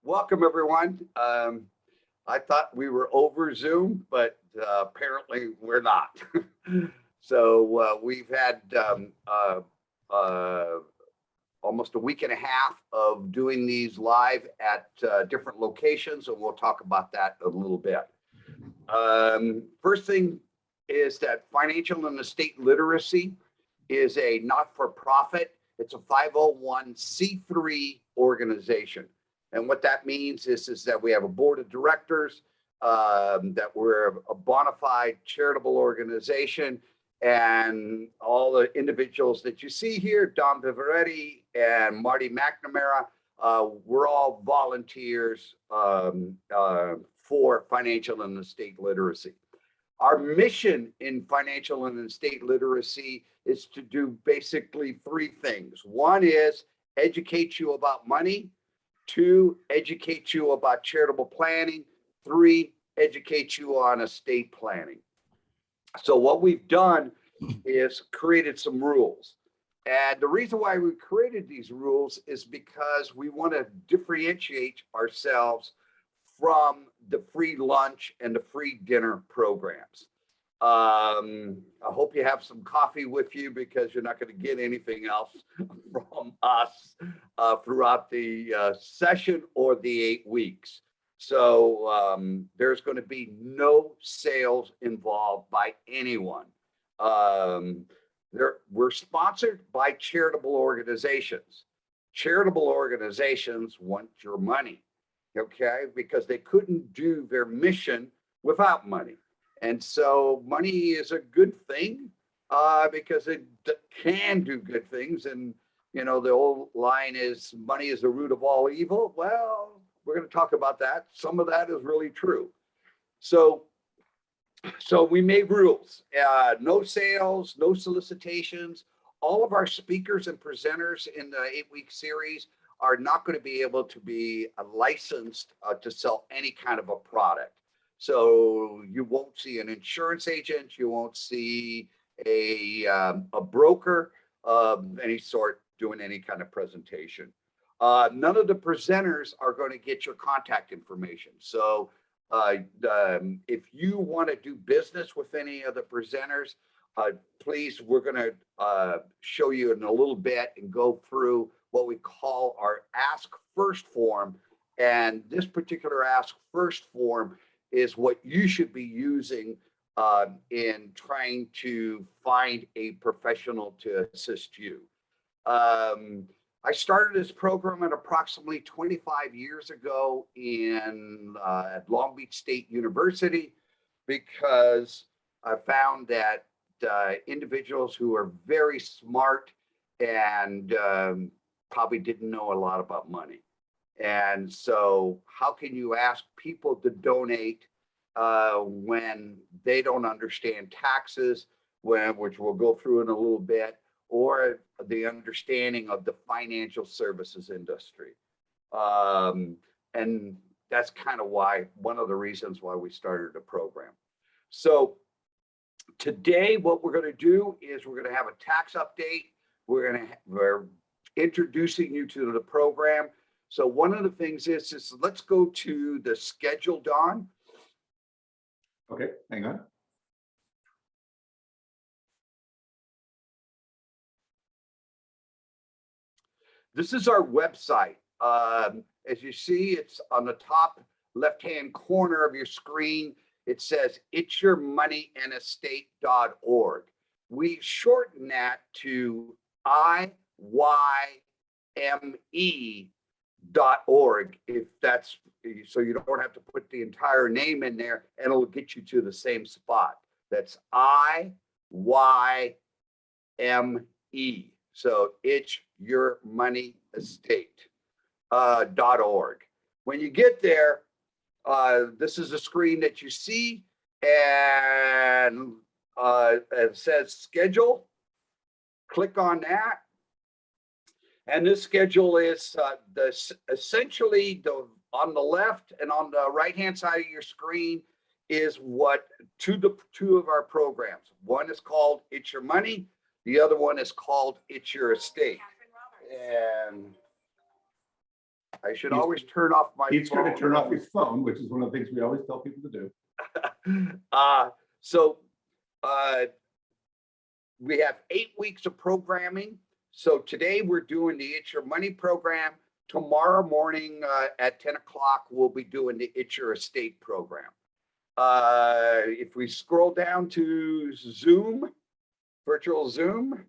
Welcome, everyone. I thought we were over Zoom, but apparently we're not. So we've had almost a week and a half of doing these live at different locations, and we'll talk about that a little bit. First thing is that financial and estate literacy is a not-for-profit. It's a 501c3 organization. And what that means is that we have a board of directors, that we're a bona fide charitable organization, and all the individuals that you see here, Don Vivrette and Marty McNamara, we're all volunteers for financial and estate literacy. Our mission in financial and estate literacy is to do basically three things. One is educate you about money. Two, educate you about charitable planning. Three, educate you on estate planning. So what we've done is created some rules. And the reason why we created these rules is because we want to differentiate ourselves from the free lunch and the free dinner programs. I hope you have some coffee with you, because you're not going to get anything else from us throughout the session or the 8 weeks. So there's going to be no sales involved by anyone. We're sponsored by charitable organizations. Charitable organizations want your money, okay? Because they couldn't do their mission without money. And so money is a good thing because it can do good things. And, you know, the old line is money is the root of all evil. Well, we're going to talk about that. Some of that is really true. So we made rules, no sales, no solicitations. All of our speakers and presenters in the 8-week series are not going to be able to be licensed to sell any kind of a product. So you won't see an insurance agent, you won't see a broker of any sort doing any kind of presentation. None of the presenters are going to get your contact information. So if you want to do business with any of the presenters, please, we're going to show you in a little bit and go through what we call our Ask First form. And this particular Ask First form is what you should be using in trying to find a professional to assist you. I started this program at approximately 25 years ago at Long Beach State University, because I found that individuals who are very smart and probably didn't know a lot about money. And so how can you ask people to donate when they don't understand taxes, which we'll go through in a little bit, or the understanding of the financial services industry? And that's kind of one of the reasons why we started the program. So today, what we're going to do is we're going to have a tax update. We're introducing you to the program. So one of the things is let's go to the schedule, Don. Okay, hang on. This is our website. As you see, it's on the top left-hand corner of your screen. It says itsyourmoneyandestate.org. We shorten that to IYME.org, if that's, so you don't have to put the entire name in there, and it'll get you to the same spot. That's IYME. So it's your money estate.org. When you get there, this is a screen that you see, and it says schedule. Click on that. And this schedule is essentially on the left and on the right-hand side of your screen is two of our programs. One is called It's Your Money. The other one is called It's Your Estate. And I should He's- always turn off my He's phone. going to turn off his phone, which is one of the things we always tell people to do. So we have 8 weeks of programming. So today we're doing the It's Your Money program. Tomorrow morning at 10 o'clock, we'll be doing the It's Your Estate program. If we scroll down to Zoom, virtual Zoom,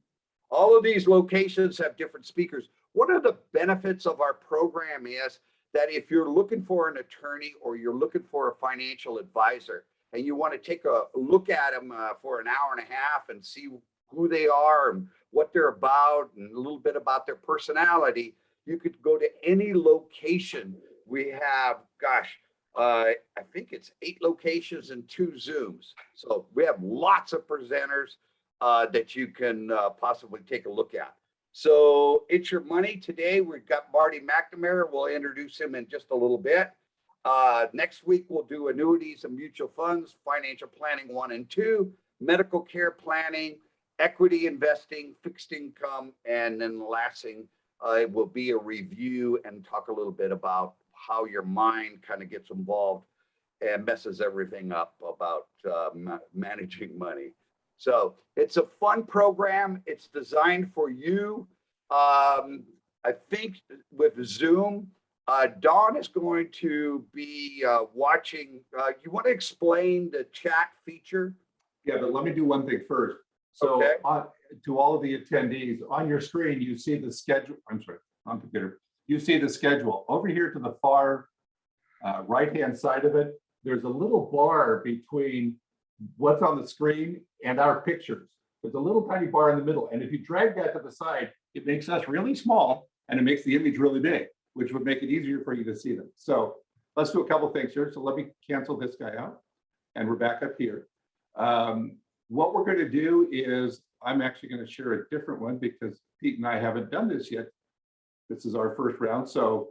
all of these locations have different speakers. One of the benefits of our program is that if you're looking for an attorney or you're looking for a financial advisor and you want to take a look at them for an hour and a half and see who they are and what they're about and a little bit about their personality, you could go to any location. We have, I think it's 8 locations and 2 Zooms. So we have lots of presenters that you can possibly take a look at. So It's Your Money today. We've got Marty McNamara. We'll introduce him in just a little bit. Next week, we'll do annuities and mutual funds, financial planning 1 and 2, medical care planning, equity investing, fixed income, and then the last thing it will be a review and talk a little bit about how your mind kind of gets involved and messes everything up about managing money. So it's a fun program. It's designed for you. I think with Zoom, Dawn is going to be watching. You want to explain the chat feature? Yeah, but let me do one thing first. So Okay. To all of the attendees, on your screen, you see the schedule. I'm sorry, on computer. You see the schedule. Over here to the far right-hand side of it, there's a little bar between what's on the screen and our pictures. There's a little tiny bar in the middle. And if you drag that to the side, it makes us really small and it makes the image really big, which would make it easier for you to see them. So let's do a couple things here. So let me cancel this guy out and we're back up here. What we're going to do is I'm actually going to share a different one because Pete and I haven't done this yet. This is our first round. So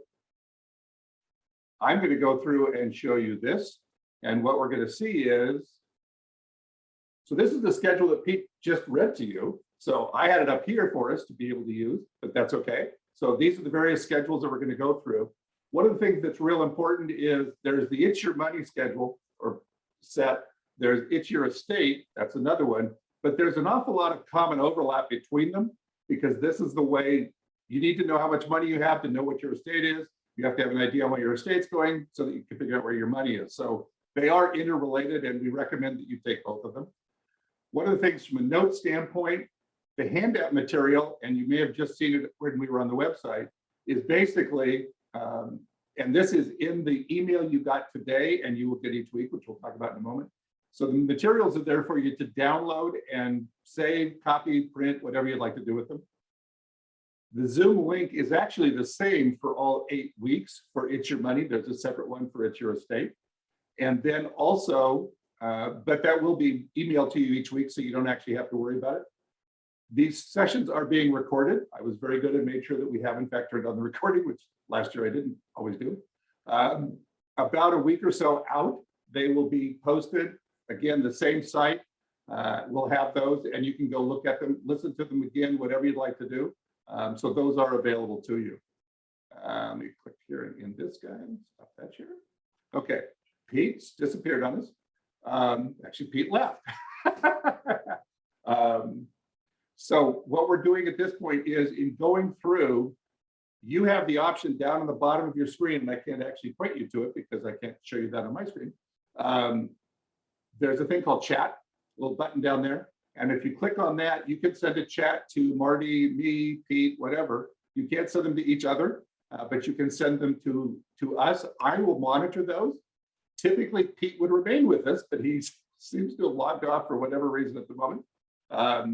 I'm going to go through and show you this. And what we're going to see is, so this is the schedule that Pete just read to you. So I had it up here for us to be able to use, but that's okay. So these are the various schedules that we're going to go through. One of the things that's real important is there's the It's Your Money schedule or set. There's It's Your Estate. That's another one. But there's an awful lot of common overlap between them because this is the way you need to know how much money you have to know what your estate is. You have to have an idea on where your estate's going so that you can figure out where your money is. So they are interrelated and we recommend that you take both of them. One of the things from a note standpoint, the handout material, and you may have just seen it when we were on the website, is basically, and this is in the email you got today and you will get each week, which we'll talk about in a moment. So the materials are there for you to download and save, copy, print, whatever you'd like to do with them. The Zoom link is actually the same for all 8 weeks for It's Your Money. There's a separate one for It's Your Estate. And then also, but that will be emailed to you each week, so you don't actually have to worry about it. These sessions are being recorded. I was very good and made sure that we have in fact turned on the recording, which last year I didn't always do. About a week or so out, they will be posted. Again, the same site will have those and you can go look at them, listen to them again, whatever you'd like to do. So those are available to you. Let me click here in this guy, stop that share. Okay, Pete's disappeared on us. Actually, Pete left. So what we're doing at this point is in going through, you have the option down on the bottom of your screen, and I can't actually point you to it because I can't show you that on my screen. There's a thing called chat, a little button down there. And if you click on that, you can send a chat to Marty, me, Pete, whatever. You can't send them to each other, but you can send them to us. I will monitor those. Typically, Pete would remain with us, but he seems to have logged off for whatever reason at the moment.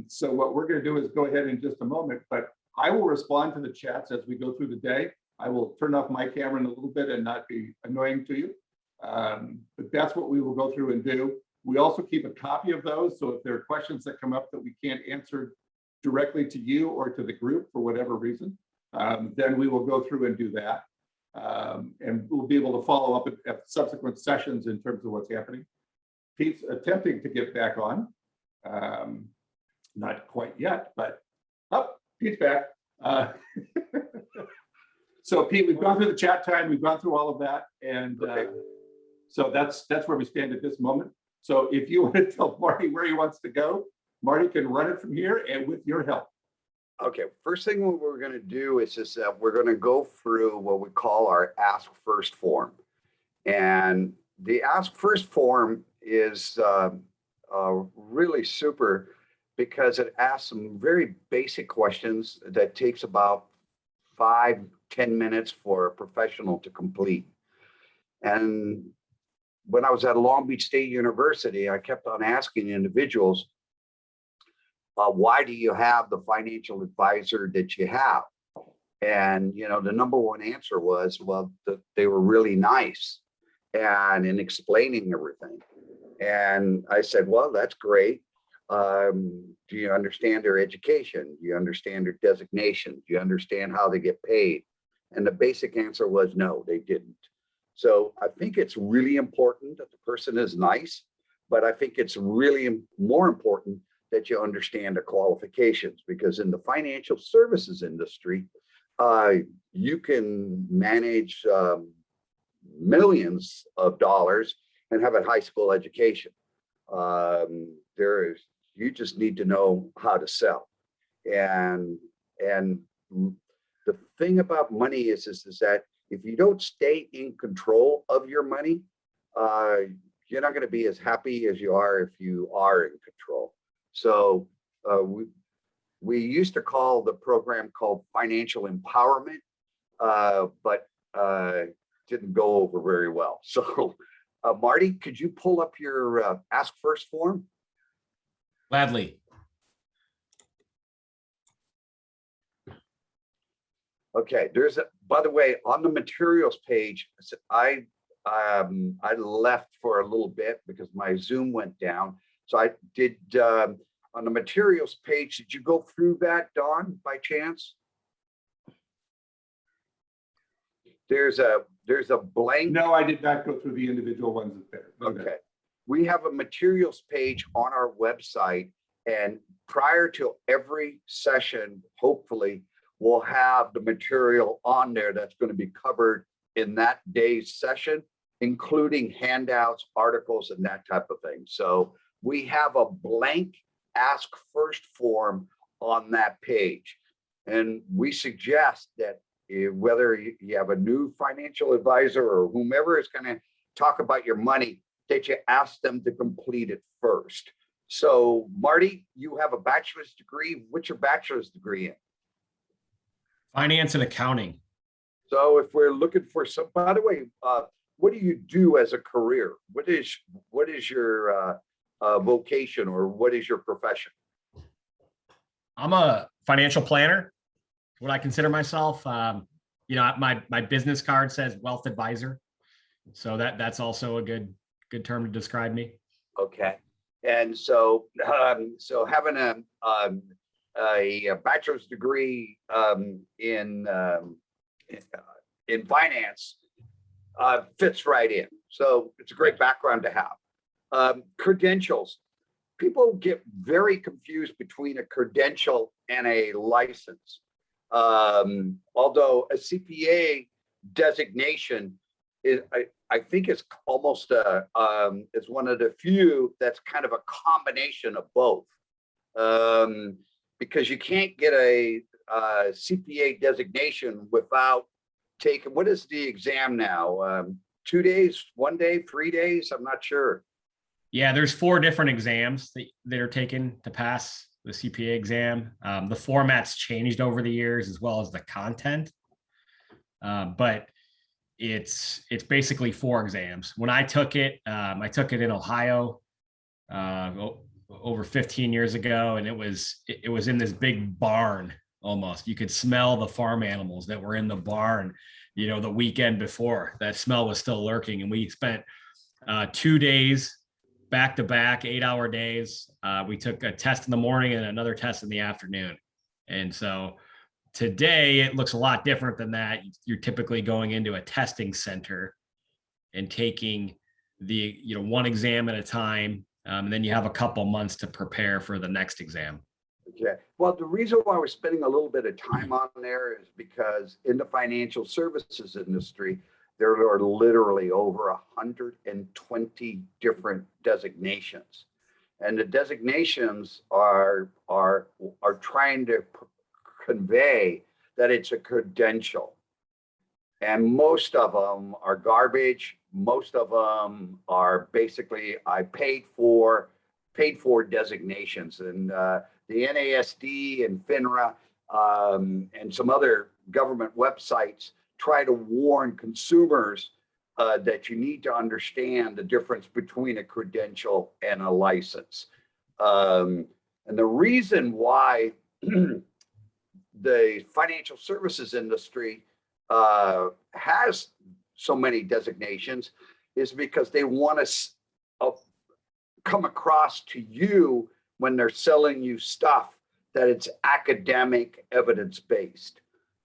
So what we're going to do is go ahead in just a moment, but I will respond to the chats as we go through the day. I will turn off my camera in a little bit and not be annoying to you. But that's what we will go through and do. We also keep a copy of those. So if there are questions that come up that we can't answer directly to you or to the group for whatever reason, then we will go through and do that. And we'll be able to follow up at subsequent sessions in terms of what's happening. Pete's attempting to get back on. Not quite yet, but Pete's back. So Pete, we've gone through the chat time, we've gone through all of that, and Okay. so that's where we stand at this moment. So if you want to tell Marty where he wants to go, Marty can run it from here and with your help. Okay, first thing what we're going to do is we're going to go through what we call our Ask First form. And the Ask First form is really super because it asks some very basic questions that takes about 5-10 minutes for a professional to complete. And when I was at Long Beach State University, I kept on asking individuals, why do you have the financial advisor that you have? And, you know, the number one answer was, well, they were really nice and in explaining everything. And I said, well, that's great. Do you understand their education? Do you understand their designation? Do you understand how they get paid? And the basic answer was no, they didn't. So I think it's really important that the person is nice, but I think it's really more important that you understand the qualifications, because in the financial services industry, you can manage millions of dollars and have a high school education. You just need to know how to sell. And the thing about money is that if you don't stay in control of your money, you're not going to be as happy as you are if you are in control. So we used to call the program called financial empowerment, but didn't go over very well. So Marty, could you pull up your Ask First form? Gladly. Okay, by the way, on the materials page, I left for a little bit because my Zoom went down. So I did, on the materials page, did you go through that, Dawn, by chance? There's a blank. No, I did not go through the individual ones there. Okay. We have a materials page on our website, and prior to every session, hopefully, we'll have the material on there that's going to be covered in that day's session, including handouts, articles, and that type of thing. So we have a blank Ask First form on that page. And we suggest that whether you have a new financial advisor or whomever is going to talk about your money, that you ask them to complete it first. So Marty, you have a bachelor's degree. What's your bachelor's degree in? Finance and accounting. So if we're looking for some, by the way, what do you do as a career? What is your vocation, or what is your profession? I'm a financial planner, what I consider myself. You know, my business card says wealth advisor. So that's also a good term to describe me. Okay. And so having a bachelor's degree in finance fits right in. So it's a great background to have. Credentials. People get very confused between a credential and a license. Although a CPA designation is, I think it's almost it's one of the few that's kind of a combination of both. Because you can't get a CPA designation without taking, what is the exam now? 2 days, 1 day, 3 days? I'm not sure. Yeah, there's 4 different exams that are taken to pass the CPA exam. The format's changed over the years as well as the content. But it's basically 4 exams. When I took it in Ohio over 15 years ago, and it was in this big barn almost. You could smell the farm animals that were in the barn, you know, the weekend before. That smell was still lurking, and we spent 2 days back to back, 8-hour days. We took a test in the morning and another test in the afternoon. And so today it looks a lot different than that. You're typically going into a testing center and taking the, you know, one exam at a time. And then you have a couple months to prepare for the next exam. Okay. Well, the reason why we're spending a little bit of time on there is because in the financial services industry, there are literally over 120 different designations. And the designations are trying to convey that it's a credential. And most of them are garbage. Most of them are basically paid for designations. And the NASD and FINRA and some other government websites try to warn consumers that you need to understand the difference between a credential and a license. And the reason why the financial services industry has so many designations is because they want to come across to you when they're selling you stuff that it's academic, evidence-based.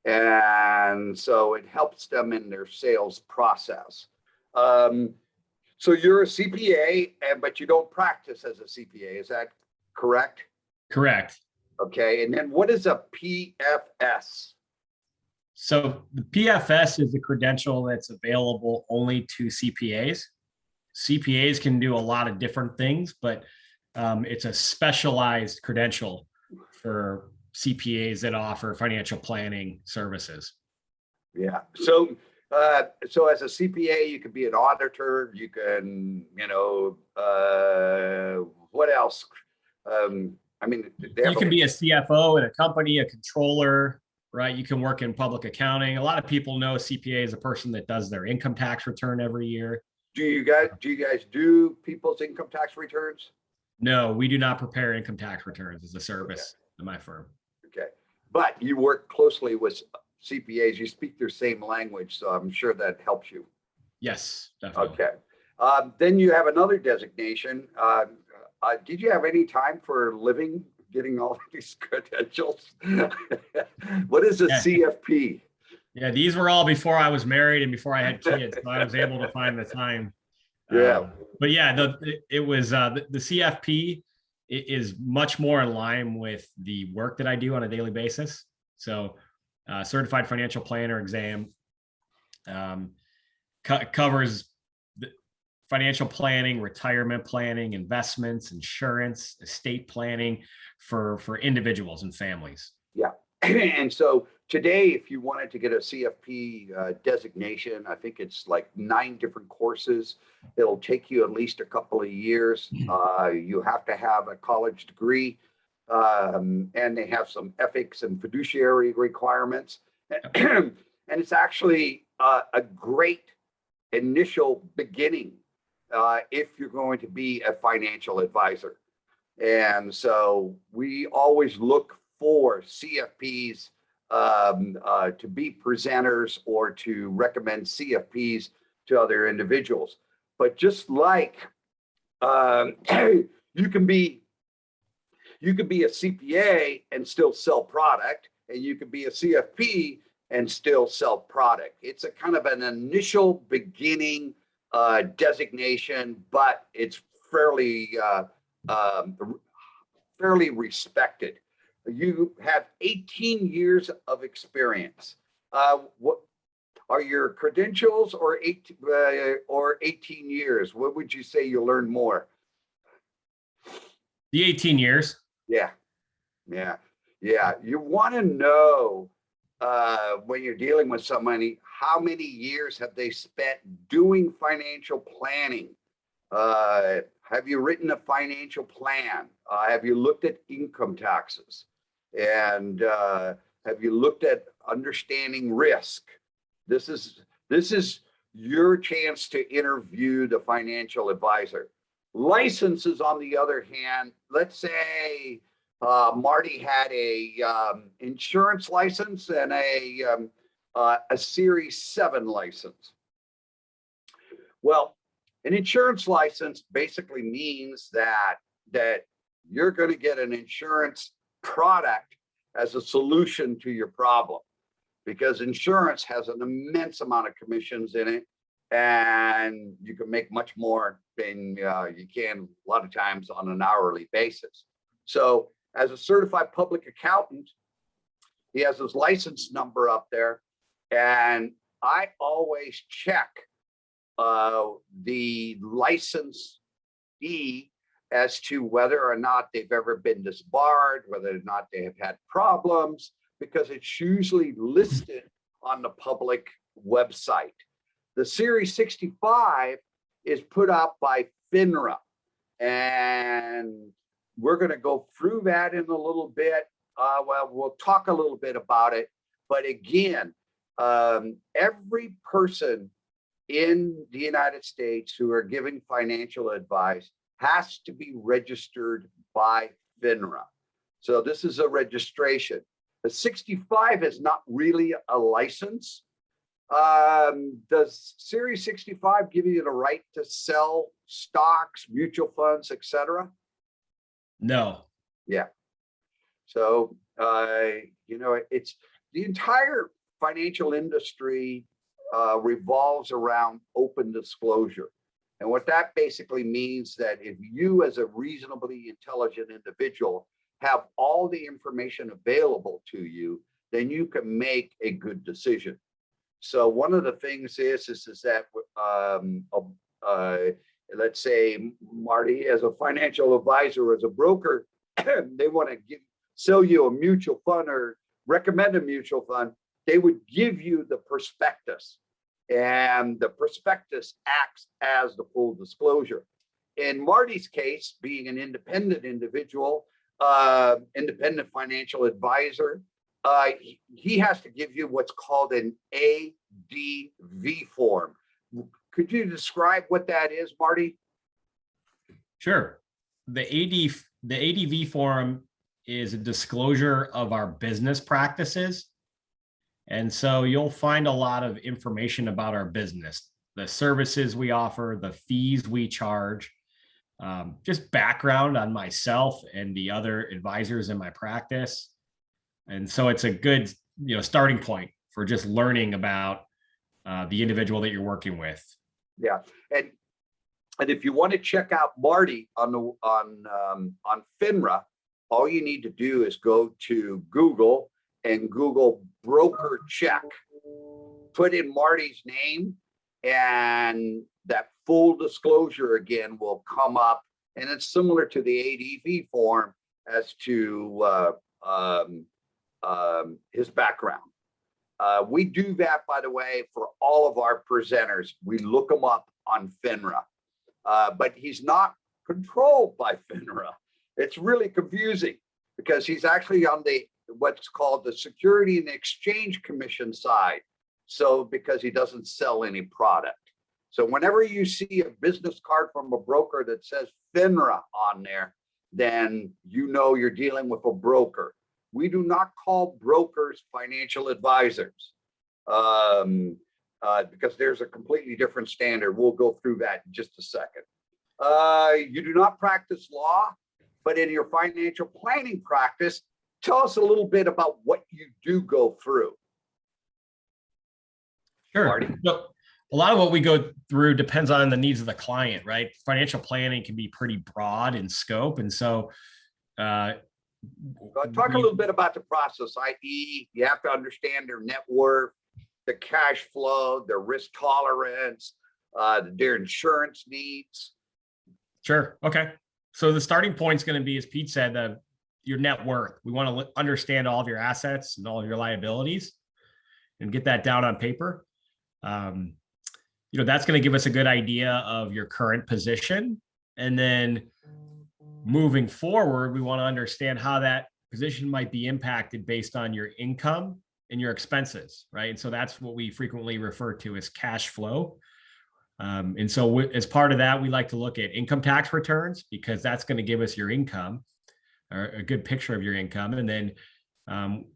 And so it helps them in their sales process. So you're a CPA, but you don't practice as a CPA. Is that correct? Correct. Okay. And then what is a PFS? So the PFS is a credential that's available only to CPAs. CPAs can do a lot of different things, but it's a specialized credential for CPAs that offer financial planning services. Yeah. So as a CPA, you could be an auditor. You can, what else? I mean, you can be a CFO in a company, a controller, right? You can work in public accounting. A lot of people know CPA is a person that does their income tax return every year. Do you guys do people's income tax returns? No, we do not prepare income tax returns as a service in my firm. Okay. But you work closely with CPAs. You speak their same language, so I'm sure that helps you. Yes, definitely. Okay. Then you have another designation. Did you have any time for living, getting all these credentials? What is a CFP? Yeah, these were all before I was married and before I had kids, so I was able to find the time. Yeah. But yeah, the CFP is much more in line with the work that I do on a daily basis. So certified financial planner exam covers the financial planning, retirement planning, investments, insurance, estate planning for individuals and families. Yeah. And so today, if you wanted to get a CFP designation, I think it's like 9 different courses. It'll take you at least a couple of years. You have to have a college degree, and they have some ethics and fiduciary requirements. And it's actually a great initial beginning if you're going to be a financial advisor. And so we always look for CFPs to be presenters or to recommend CFPs to other individuals. But just like you can be a CPA and still sell product, and you can be a CFP and still sell product. It's a kind of an initial beginning designation, but it's fairly respected. You have 18 years of experience. What are your credentials or 18 years? What would you say you learned more? The 18 years. Yeah. You want to know when you're dealing with somebody, how many years have they spent doing financial planning? Have you written a financial plan? Have you looked at income taxes? And have you looked at understanding risk? This is your chance to interview the financial advisor. Licenses, on the other hand, let's say Marty had a insurance license and a Series 7 license. Well, an insurance license basically means that you're going to get an insurance product as a solution to your problem, because insurance has an immense amount of commissions in it, and you can make much more than you can a lot of times on an hourly basis. So as a certified public accountant, he has his license number up there. And I always check the licensee as to whether or not they've ever been disbarred, whether or not they have had problems, because it's usually listed on the public website. The Series 65 is put out by FINRA, and we're going to go through that in a little bit. Well, we'll talk a little bit about it, but again, every person in the United States who are giving financial advice has to be registered by FINRA. So this is a registration. The 65 is not really a license. Does Series 65 give you the right to sell stocks, mutual funds, etc.? No. Yeah. So, it's the entire financial industry revolves around open disclosure. And what that basically means that if you as a reasonably intelligent individual have all the information available to you, then you can make a good decision. So one of the things is that let's say Marty, as a financial advisor, as a broker, they want to sell you a mutual fund or recommend a mutual fund, they would give you the prospectus. And the prospectus acts as the full disclosure. In Marty's case, being an independent individual, independent financial advisor, he has to give you what's called an ADV form. Could you describe what that is, Marty? Sure. The ADV form is a disclosure of our business practices. And so you'll find a lot of information about our business, the services we offer, the fees we charge, just background on myself and the other advisors in my practice. And so it's a good, starting point for just learning about the individual that you're working with. Yeah, and if you want to check out Marty on FINRA, all you need to do is go to Google and Google broker check. Put in Marty's name, and that full disclosure again will come up, and it's similar to the ADV form as to his background. We do that, by the way, for all of our presenters. We look them up on FINRA, but he's not controlled by FINRA. It's really confusing because he's actually on what's called the Security and Exchange Commission side. So because he doesn't sell any product. So whenever you see a business card from a broker that says FINRA on there, then you're dealing with a broker. We do not call brokers financial advisors because there's a completely different standard. We'll go through that in just a second. You do not practice law, but in your financial planning practice, tell us a little bit about what you do go through. Sure. Marty? So a lot of what we go through depends on the needs of the client, right? Financial planning can be pretty broad in scope. And so talk a little bit about the process, i.e. you have to understand their net worth, the cash flow, their risk tolerance, their insurance needs. Sure. Okay. So the starting point is going to be, as Pete said, your net worth. We want to understand all of your assets and all of your liabilities and get that down on paper. That's going to give us a good idea of your current position. And then moving forward, we want to understand how that position might be impacted based on your income and your expenses, right? And so that's what we frequently refer to as cash flow. And so as part of that, we like to look at income tax returns because that's going to give us your income or a good picture of your income. And then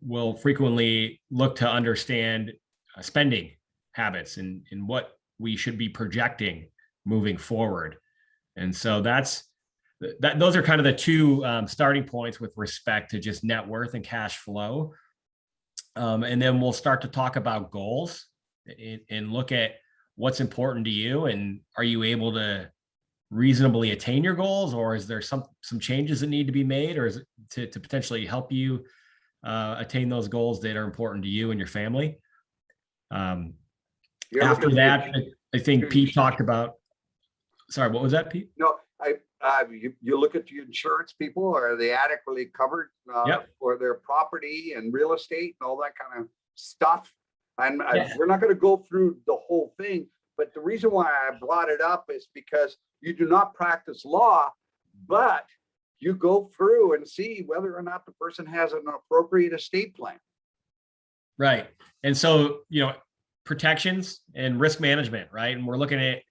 we'll frequently look to understand spending habits and what we should be projecting moving forward. And so those are kind of the two starting points with respect to just net worth and cash flow. And then we'll start to talk about goals and look at what's important to you and are you able to reasonably attain your goals, or is there some changes that need to be made, or is it to potentially help you attain those goals that are important to you and your family? You're After looking that, for- I think Pete talked about, sorry, what was that, Pete? No, you look at the insurance people, are they adequately covered Yep. for their property and real estate and all that kind of stuff? And Yeah. we're not going to go through the whole thing, but the reason why I brought it up is because you do not practice law, but you go through and see whether or not the person has an appropriate estate plan. Right. And so, protections and risk management, right? And we're looking at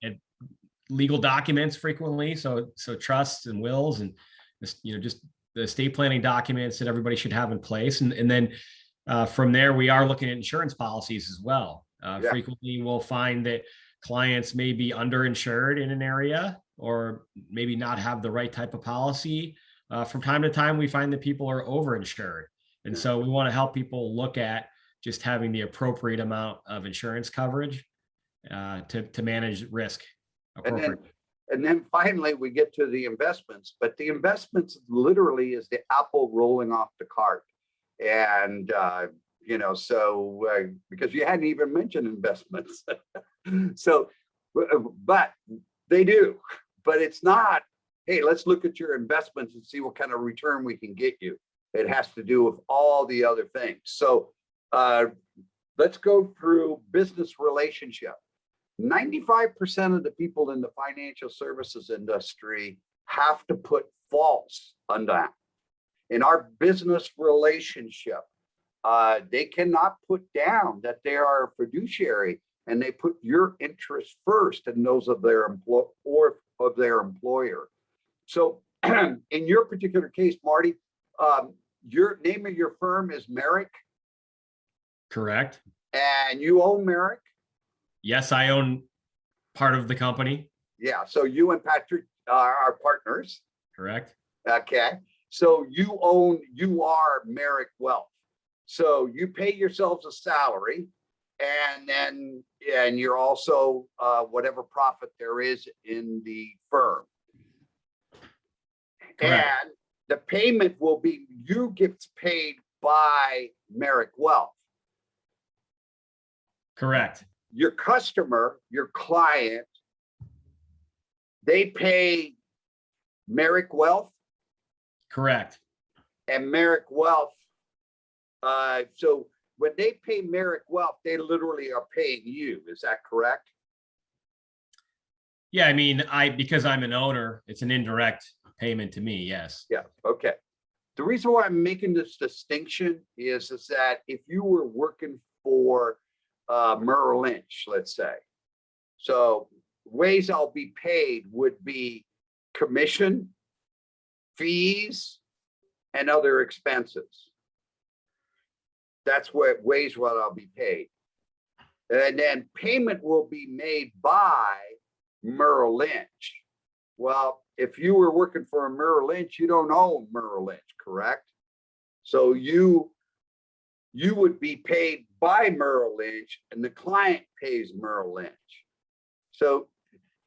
legal documents frequently. So trusts and wills and, just the estate planning documents that everybody should have in place. And then from there, we are looking at insurance policies as well. Yeah. Frequently, we'll find that clients may be underinsured in an area or maybe not have the right type of policy. From time to time, we find that people are overinsured. And so we want to help people look at just having the appropriate amount of insurance coverage to manage risk appropriately. And then finally, we get to the investments, but the investments literally is the apple rolling off the cart. And, because you hadn't even mentioned investments. So, but they do, but it's not, hey, let's look at your investments and see what kind of return we can get you. It has to do with all the other things. So let's go through business relationship. 95% of the people in the financial services industry have to put false on that. In our business relationship, they cannot put down that they are a fiduciary, and they put your interests first and those of their employer. So in your particular case, Marty, your name of your firm is Merrick. Correct. And you own Merrick? Yes, I own part of the company. Yeah. So you and Patrick are partners. Correct. Okay. So you are Merrick Wealth. So you pay yourselves a salary, and you're also whatever profit there is in the firm. Correct. And the payment will be, you get paid by Merrick Wealth. Correct. Your customer, your client, they pay Merrick Wealth. Correct. And Merrick Wealth. So when they pay Merrick Wealth, they literally are paying you. Is that correct? Yeah, I mean, because I'm an owner, it's an indirect payment to me. Yes. Yeah. Okay. The reason why I'm making this distinction is that if you were working for Merrill Lynch, let's say, so ways I'll be paid would be commission, fees, and other expenses. That's what ways what I'll be paid. And then payment will be made by Merrill Lynch. Well, if you were working for a Merrill Lynch, you don't own Merrill Lynch, correct? So you would be paid by Merrill Lynch, and the client pays Merrill Lynch. So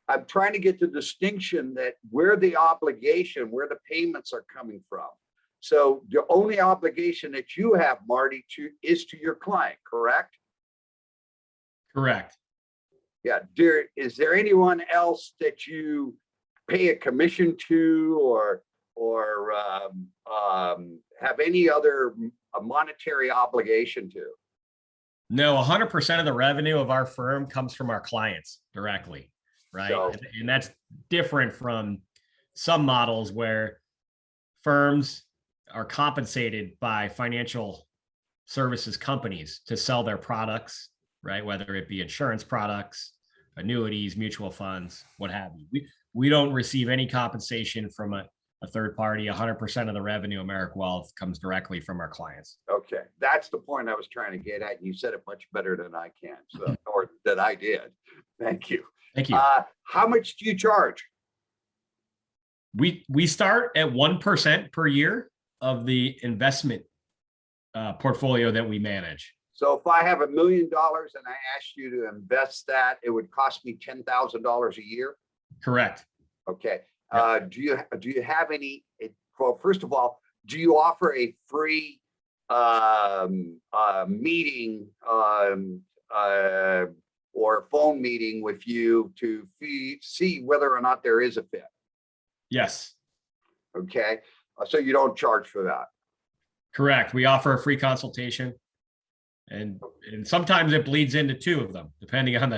I'm trying to get the distinction that where the payments are coming from. So the only obligation that you have, Marty, is to your client, correct? Correct. Yeah. Is there anyone else that you pay a commission to, or have any other monetary obligation to? No, 100% of the revenue of our firm comes from our clients directly, right? So- and that's different from some models where firms are compensated by financial services companies to sell their products, right? Whether it be insurance products, annuities, mutual funds, what have you. We don't receive any compensation from a third party. 100% of the revenue of Merrick Wealth comes directly from our clients. Okay, that's the point I was trying to get at. You said it much better than I can, so or that I did. Thank you. Thank you. How much do you charge? We start at 1% per year of the investment portfolio that we manage. So if I have $1 million and I asked you to invest that, it would cost me $10,000 a year? Correct. Okay. Do you have any, well, first of all, do you offer a free meeting or phone meeting with you to see whether or not there is a fit? Yes, Okay. So you don't charge for that. correct. We offer a free consultation, and sometimes it bleeds into two of them, depending on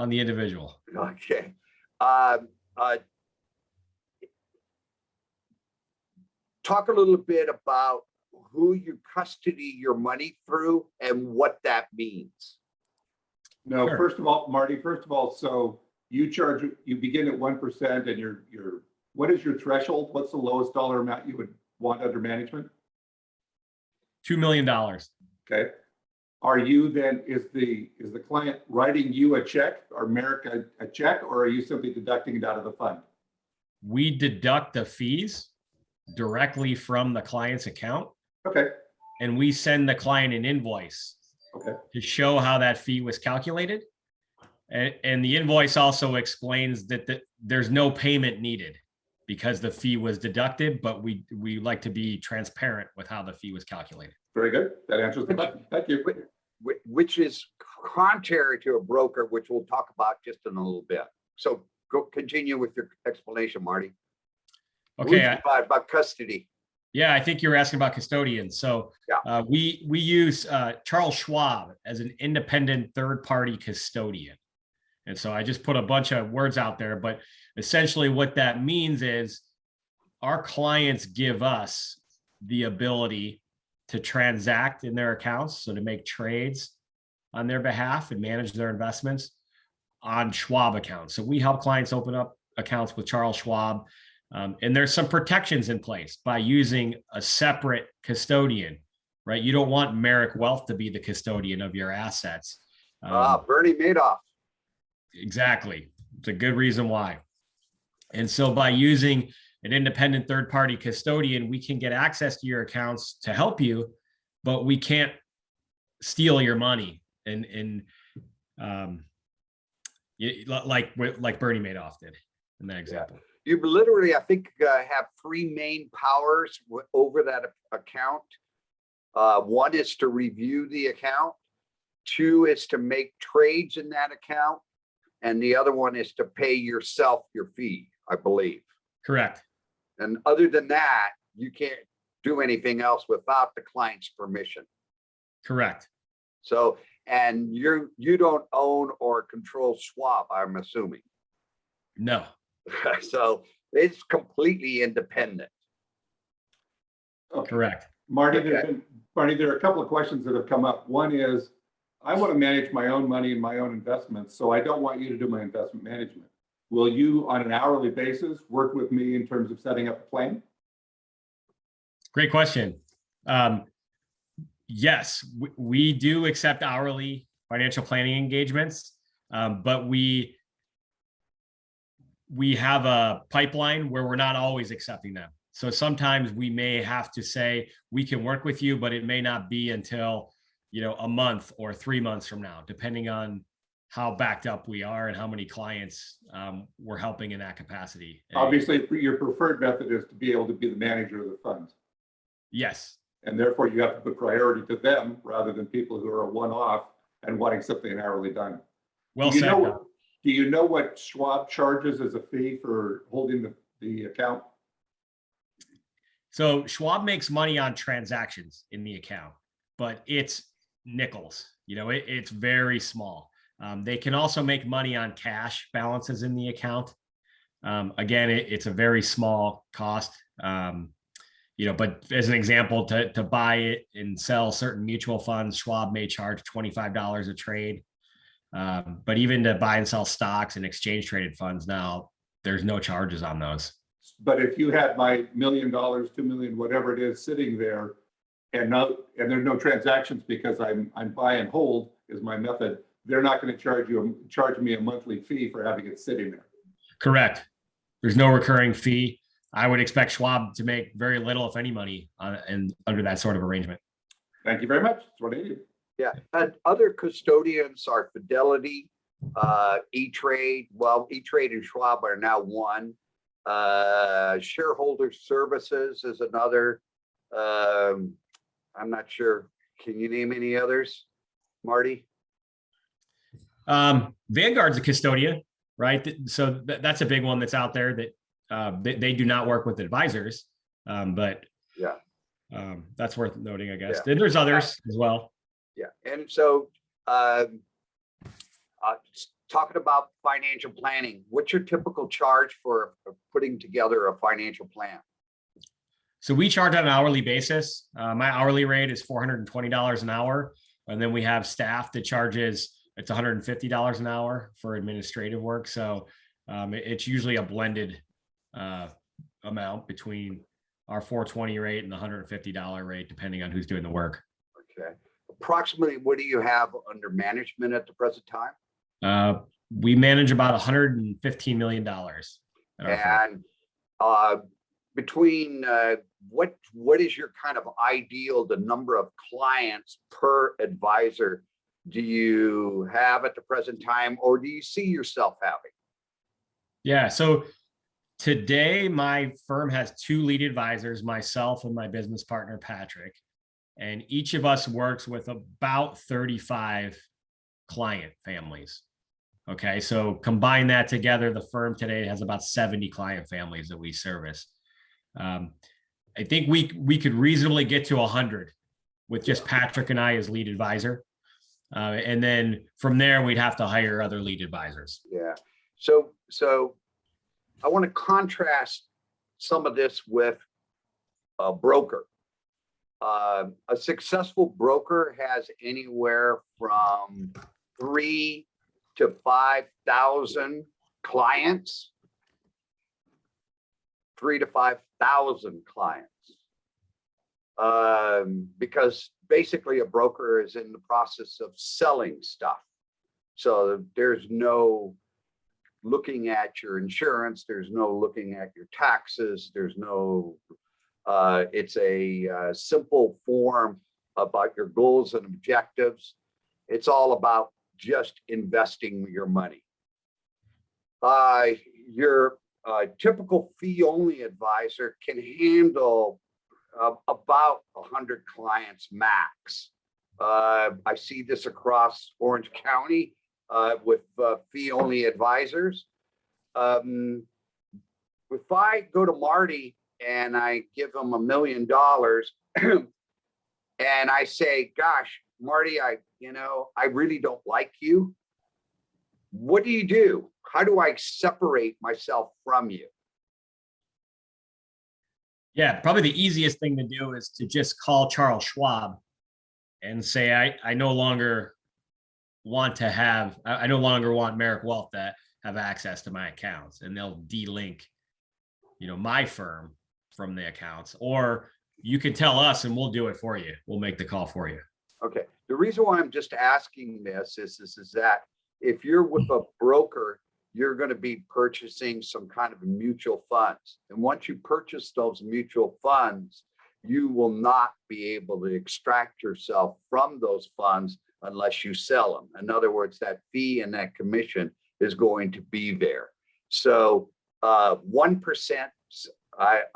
the individual. Okay. Talk a little bit about who you custody your money through and what that means. No, Sure. first of all, Marty, so you begin at 1% and what is your threshold? What's the lowest dollar amount you would want under management? $2 million. Okay. Are you then, is the client writing you a check or Merrick a check, or are you simply deducting it out of the fund? We deduct the fees directly from the client's account, Okay. and we send the client an invoice Okay. to show how that fee was calculated. And the invoice also explains that there's no payment needed because the fee was deducted, but we like to be transparent with how the fee was calculated. Very good. That answers the question. Thank you. Which is contrary to a broker, which we'll talk about just in a little bit. So continue with your explanation, Marty. Okay. About custody. Yeah, I think you're asking about custodians. So Yeah. We use Charles Schwab as an independent third-party custodian. And so I just put a bunch of words out there, but essentially what that means is our clients give us the ability to transact in their accounts, so to make trades on their behalf and manage their investments on Schwab accounts. So we help clients open up accounts with Charles Schwab. And there's some protections in place by using a separate custodian, right? You don't want Merrick Wealth to be the custodian of your assets. Bernie Madoff. Exactly. It's a good reason why. And so by using an independent third-party custodian, we can get access to your accounts to help you, but we can't steal your money and like Bernie Madoff did in that example. You literally, I think, have three main powers over that account. One is to review the account. Two is to make trades in that account. And the other one is to pay yourself your fee, I believe. Correct. And other than that, you can't do anything else without the client's permission. Correct. So, and you don't own or control Schwab, I'm assuming. No. So it's completely independent. Okay. Correct. Marty, Okay. there are a couple of questions that have come up. One is, I want to manage my own money and my own investments, so I don't want you to do my investment management. Will you, on an hourly basis, work with me in terms of setting up a plan? Great question. Yes, we do accept hourly financial planning engagements, but we have a pipeline where we're not always accepting them. So sometimes we may have to say we can work with you, but it may not be until a month or 3 months from now, depending on how backed up we are and how many clients we're helping in that capacity. Obviously, your preferred method is to be able to be the manager of the funds. Yes. And therefore you have to put priority to them rather than people who are a one-off and wanting something hourly done. Well Do you said. know, do you know what Schwab charges as a fee for holding the account? So Schwab makes money on transactions in the account, but it's nickels. It's very small. They can also make money on cash balances in the account. Again, it's a very small cost. But as an example, to buy it and sell certain mutual funds, Schwab may charge $25 a trade. But even to buy and sell stocks and exchange traded funds now, there's no charges on those. But if you had my $1 million, $2 million, whatever it is sitting there, and there's no transactions because I'm buy and hold is my method, they're not going to charge me a monthly fee for having it sitting there. Correct. There's no recurring fee. I would expect Schwab to make very little, if any, money under that sort of arrangement. Thank you very much. That's what I do. Yeah, and other custodians are Fidelity, E-Trade. Well, E-Trade and Schwab are now one. Shareholder services is another. I'm not sure. Can you name any others, Marty? Vanguard's a custodian, right? So that's a big one that's out there that they do not work with advisors, but Yeah. That's worth noting, I guess. Yeah. Then there's others as well. Yeah. And so talking about financial planning, what's your typical charge for putting together a financial plan? So we charge on an hourly basis. My hourly rate is $420 an hour. And then we have staff that charges, it's $150 an hour for administrative work. So it's usually a blended amount between our $420 rate and the $150 rate, depending on who's doing the work. Okay. Approximately, what do you have under management at the present time? We manage about $115 million. And between what is your kind of ideal, the number of clients per advisor do you have at the present time, or do you see yourself having? Yeah, so today my firm has 2 lead advisors, myself and my business partner, Patrick, and each of us works with about 35 client families. Okay, so combine that together, the firm today has about 70 client families that we service. I think we could reasonably get to 100 with just Patrick and I as lead advisor. And then from there, we'd have to hire other lead advisors. Yeah. So I want to contrast some of this with a broker. A successful broker has anywhere from 3,000 to 5,000 clients. 3,000 to 5,000 clients. Because basically a broker is in the process of selling stuff. So there's no looking at your insurance, there's no looking at your taxes, there's no, it's a simple form about your goals and objectives. It's all about just investing your money. Your typical fee-only advisor can handle about 100 clients max. I see this across Orange County with fee-only advisors. If I go to Marty and I give him $1 million and I say, gosh, Marty, I really don't like you. What do you do? How do I separate myself from you? Yeah, probably the easiest thing to do is to just call Charles Schwab and say, I no longer want Merrick Wealth to have access to my accounts, and they'll de-link, my firm from the accounts. Or you can tell us and we'll do it for you. We'll make the call for you. Okay. The reason why I'm just asking this is that if you're with a broker, you're going to be purchasing some kind of mutual funds. And once you purchase those mutual funds, you will not be able to extract yourself from those funds unless you sell them. In other words, that fee and that commission is going to be there. So 1%,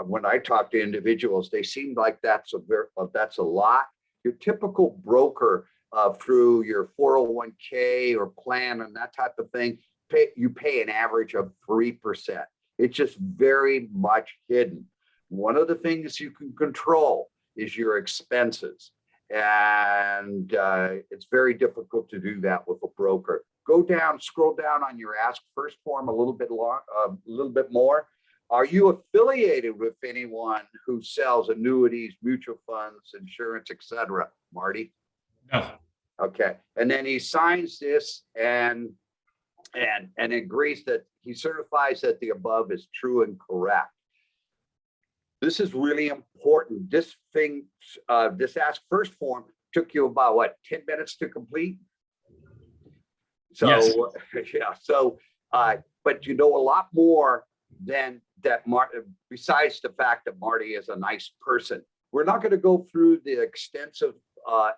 when I talk to individuals, they seem like that's a lot. Your typical broker through your 401k or plan and that type of thing, you pay an average of 3%. It's just very much hidden. One of the things you can control is your expenses. And it's very difficult to do that with a broker. Scroll down on your Ask First form a little bit more. Are you affiliated with anyone who sells annuities, mutual funds, insurance, etc.? Marty? No. Okay. And then he signs this and agrees that he certifies that the above is true and correct. This is really important. This Ask First form took you about 10 minutes to complete? So, yes. Yeah. So, but a lot more than that, besides the fact that Marty is a nice person. We're not going to go through the extensive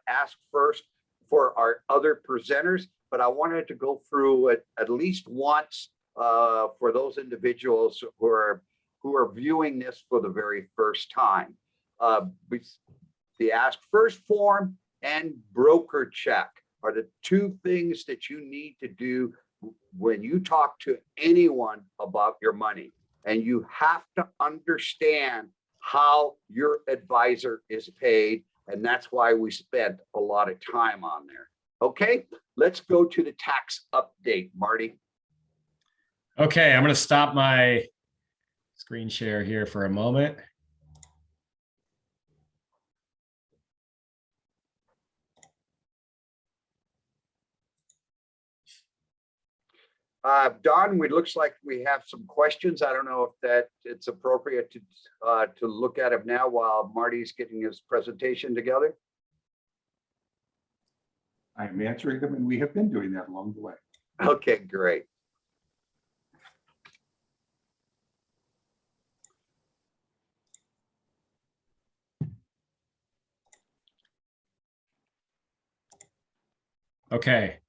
Ask First for our other presenters, but I wanted to go through it at least once for those individuals who are who are viewing this for the very first time. The Ask First form and broker check are the two things that you need to do when you talk to anyone about your money. And you have to understand how your advisor is paid. And that's why we spent a lot of time on there. Okay, let's go to the tax update, Marty. Okay, I'm going to stop my screen share here for a moment. Don, it looks like we have some questions. I don't know if that it's appropriate to look at them now while Marty's getting his presentation together. I'm answering them, and we have been doing that along the way. Okay, great. Okay.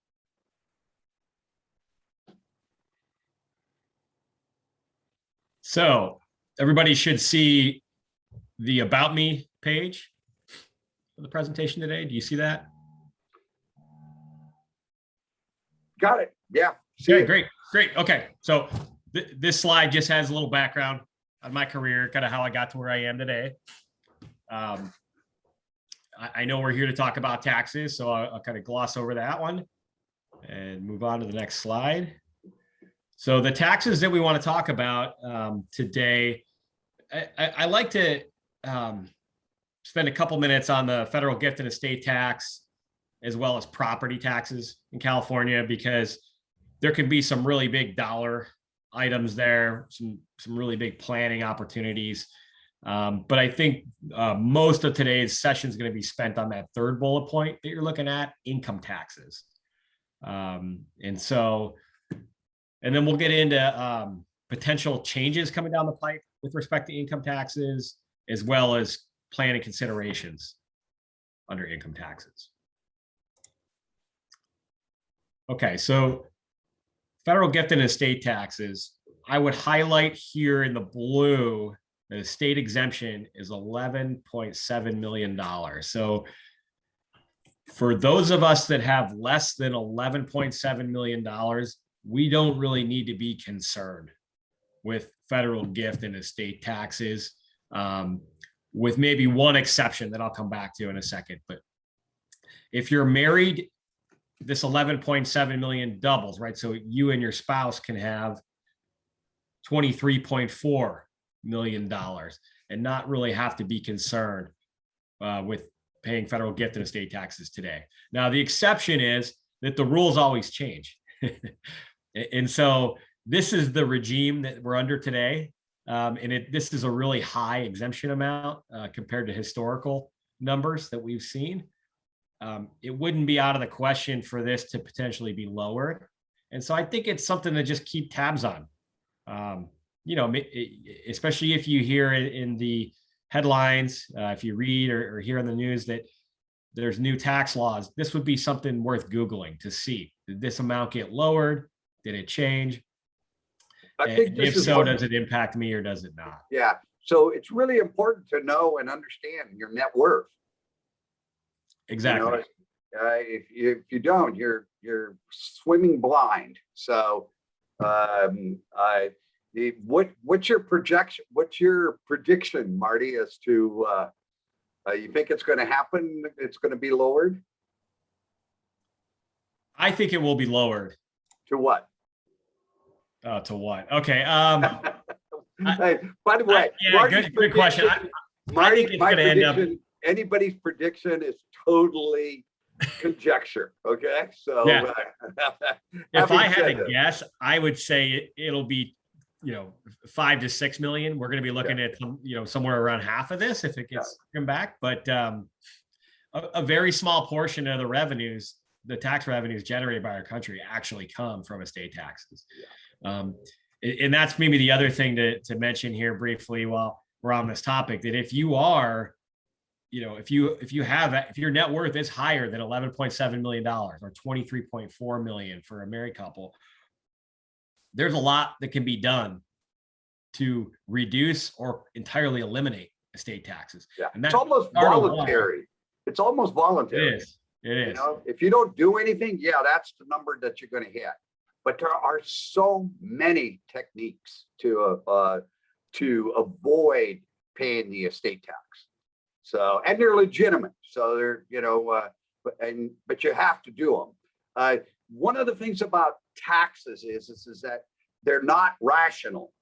So everybody should see the About Me page for the presentation today. Do you see that? Got it. Yeah. Okay, great. Okay, so this slide just has a little background on my career, kind of how I got to where I am today. I know we're here to talk about taxes, so I'll kind of gloss over that one and move on to the next slide. So the taxes that we want to talk about today, I like to spend a couple minutes on the federal gift and estate tax, as well as property taxes in California, because there can be some really big dollar items there, some really big planning opportunities. But I think most of today's session is going to be spent on that third bullet point that you're looking at, income taxes. And then we'll get into potential changes coming down the pipe with respect to income taxes, as well as planning considerations under income taxes. Okay, so federal gift and estate taxes, I would highlight here in the blue, the state exemption is $11.7 million. So for those of us that have less than $11.7 million, we don't really need to be concerned with federal gift and estate taxes, with maybe one exception that I'll come back to in a second. But if you're married, this 11.7 million doubles, right? So you and your spouse can have $23.4 million and not really have to be concerned with paying federal gift and estate taxes today. Now, the exception is that the rules always change. And so this is the regime that we're under today. And this is a really high exemption amount compared to historical numbers that we've seen. It wouldn't be out of the question for this to potentially be lowered. And so I think it's something to just keep tabs on. Especially if you hear in the headlines, if you read or hear on the news that there's new tax laws, this would be something worth Googling to see. Did this amount get lowered? Did it change? I think if so, does it impact me or does it not? Yeah. So it's really important to know and understand your net worth. Exactly. You know, if you don't, you're swimming blind. So what's your projection? What's your prediction, Marty, as to you think it's going to happen? It's going to be lowered? I think it will be lowered. To what? To what? Okay. Hey, by the way, good question. I think it's going to end up. Anybody's prediction is totally conjecture. Okay, so yeah. If I had to guess, I would say it'll be 5 to 6 million. We're going to be looking at somewhere around half of this if it gets come back. But a very small portion of the revenues, the tax revenues generated by our country, actually come from estate taxes. And that's maybe the other thing to mention here briefly while we're on this topic, that if you are, if your net worth is higher than $11.7 million or $23.4 million for a married couple, there's a lot that can be done to reduce or entirely eliminate estate taxes. Yeah, And it's that's almost part of why- voluntary. It's almost It voluntary. is. It You is. know, if you don't do anything, yeah, that's the number that you're gonna hit. But there are so many techniques to avoid paying the estate tax. So, and they're legitimate. So they're, you know, but you have to do them. One of the things about taxes is that they're not rational.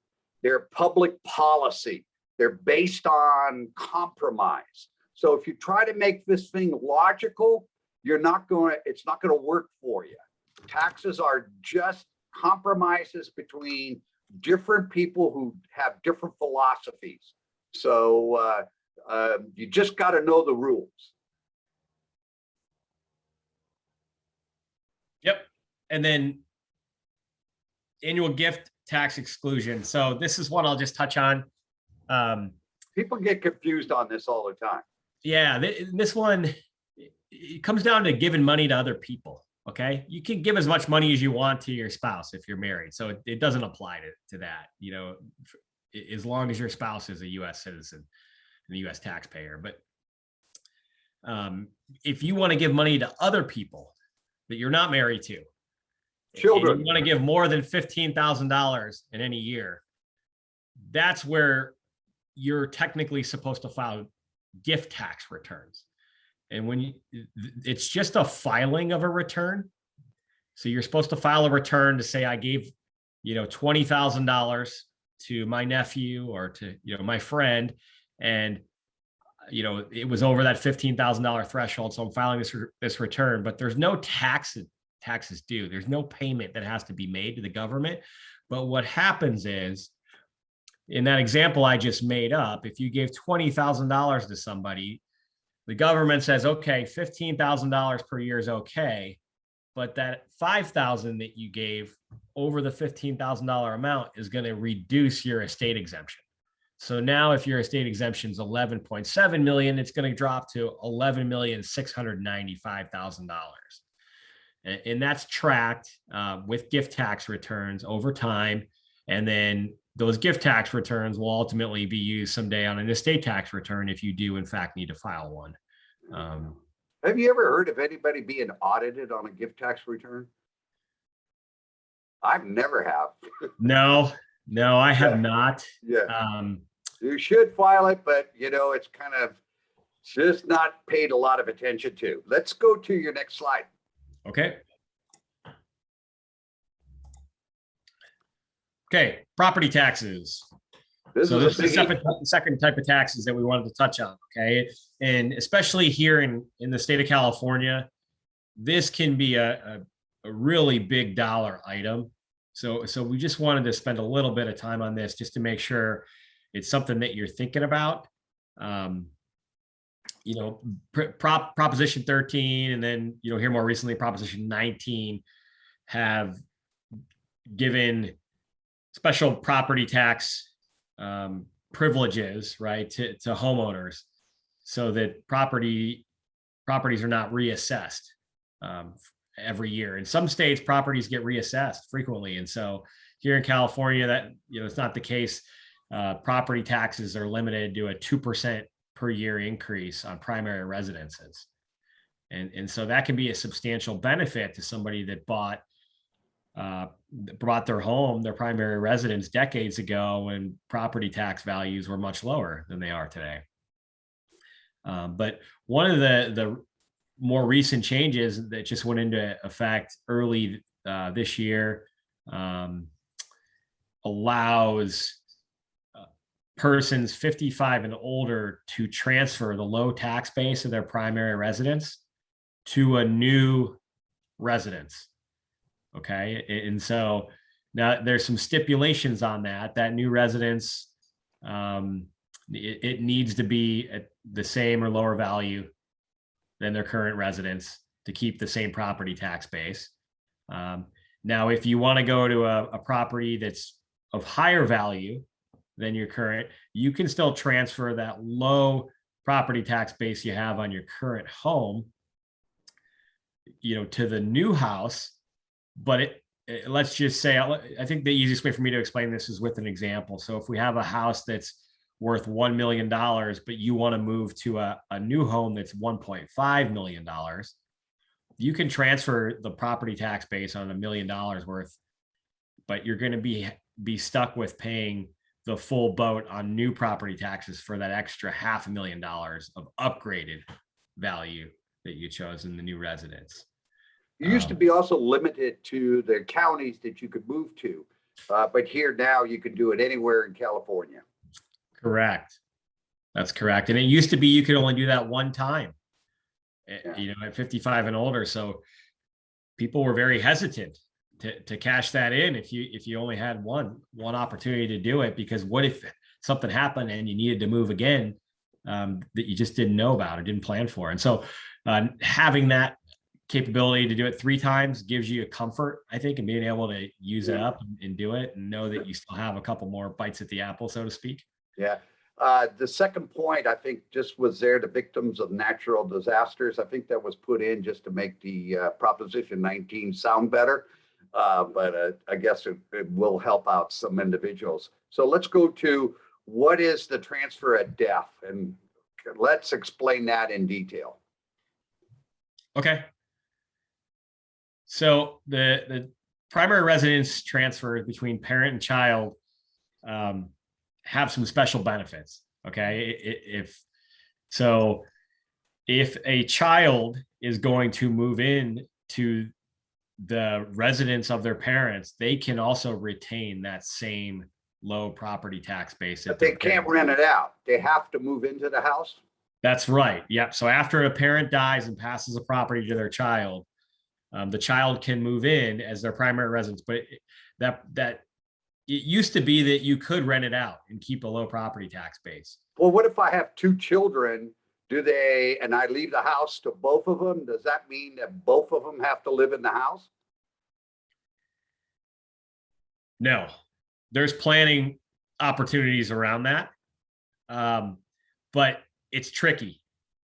They're public policy. They're based on compromise. So if you try to make this thing logical, it's not going to work for you. Taxes are just compromises between different people who have different philosophies. So you just got to know the rules. Yep. And then annual gift tax exclusion. So this is one I'll just touch on. People get confused on this all the time. Yeah, this one, it comes down to giving money to other people. Okay. You can give as much money as you want to your spouse if you're married. So it doesn't apply to that, you know, as long as your spouse is a US citizen and a US taxpayer. But if you want to give money to other people that you're not married to, Children, and you want to give more than $15,000 in any year, that's where you're technically supposed to file gift tax returns. And when it's just a filing of a return. So you're supposed to file a return to say, I gave, you know, $20,000 to my nephew or to, you know, my friend. And, you know, it was over that $15,000 threshold. So I'm filing this return, but there's no taxes due. There's no payment that has to be made to the government. But what happens is, in that example I just made up, if you gave $20,000 to somebody, the government says, okay, $15,000 per year is okay, but that $5,000 that you gave over the $15,000 amount is going to reduce your estate exemption. So now if your estate exemption is 11.7 million, it's going to drop to $11,695,000. And that's tracked with gift tax returns over time. And then those gift tax returns will ultimately be used someday on an estate tax return if you do in fact need to file one. have you ever heard of anybody being audited on a gift tax return? I've never have. No, I have not. Yeah. You should file it, but you know, it's kind of just not paid a lot of attention to. Let's go to your next slide. Okay. Okay, property taxes. This So is this is a the biggie. second type of taxes that we wanted to touch on. Okay, and especially here in the state of California, this can be a really big dollar item. So we just wanted to spend a little bit of time on this just to make sure it's something that you're thinking about. You know, Proposition 13, and then, you know, here more recently, Proposition 19 have given special property tax privileges, right, to homeowners, so that properties are not reassessed every year. In some states, properties get reassessed frequently, and so here in California, that, you know, it's not the case. Property taxes are limited to a 2% per year increase on primary residences, and so that can be a substantial benefit to somebody that bought their home, their primary residence, decades ago when property tax values were much lower than they are today. But one of the more recent changes that just went into effect early this year allows persons 55 and older to transfer the low tax base of their primary residence to a new residence. Okay. And so now there's some stipulations on that new residence. It needs to be at the same or lower value than their current residence to keep the same property tax base. Now, if you want to go to a property that's of higher value than your current, you can still transfer that low property tax base you have on your current home, you know, to the new house, but let's just say, I think the easiest way for me to explain this is with an example. So if we have a house that's worth $1 million, but you want to move to a new home that's $1.5 million, you can transfer the property tax base on $1 million worth, but you're going to be stuck with paying the full boat on new property taxes for that extra $500,000 of upgraded value that you chose in the new residence. You used to be also limited to the counties that you could move to, but here now you can do it anywhere in California. Correct. That's correct. And it used to be you could only do that one time, you know, at 55 and older. So people were very hesitant to cash that in if you only had one opportunity to do it, because what if something happened and you needed to move again, that you just didn't know about or didn't plan for. And so having that capability to do it 3 times gives you a comfort, I think, in being able to use it up and do it and know that you still have a couple more bites at the apple, so to speak. Yeah. The second point, I think, just was there, the victims of natural disasters. I think that was put in just to make the Proposition 19 sound better. But I guess it will help out some individuals. So let's go to what is the transfer at death, and let's explain that in detail. Okay. So the primary residence transfers between parent and child have some special benefits. Okay. If a child is going to move in to the residence of their parents, they can also retain that same low property tax base. But they can't rent it out. They have to move into the house. That's right. Yep. So after a parent dies and passes a property to their child, the child can move in as their primary residence. But it used to be that you could rent it out and keep a low property tax base. Well, what if I have 2 children? And I leave the house to both of them? Does that mean that both of them have to live in the house? No, there's planning opportunities around that. But it's tricky.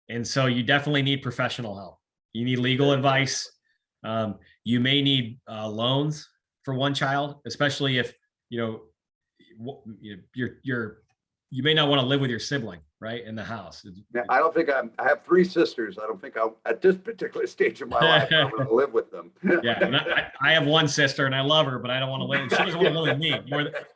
And so you definitely need professional help. You need legal advice. You may need loans for one child, especially if, you may not want to live with your sibling, right, in the house. Now, I don't think I have 3 sisters. I don't think at this particular stage of my life, I'm going to live with them. Yeah, and I have one sister and I love her, but I don't want to live. She doesn't want to live with me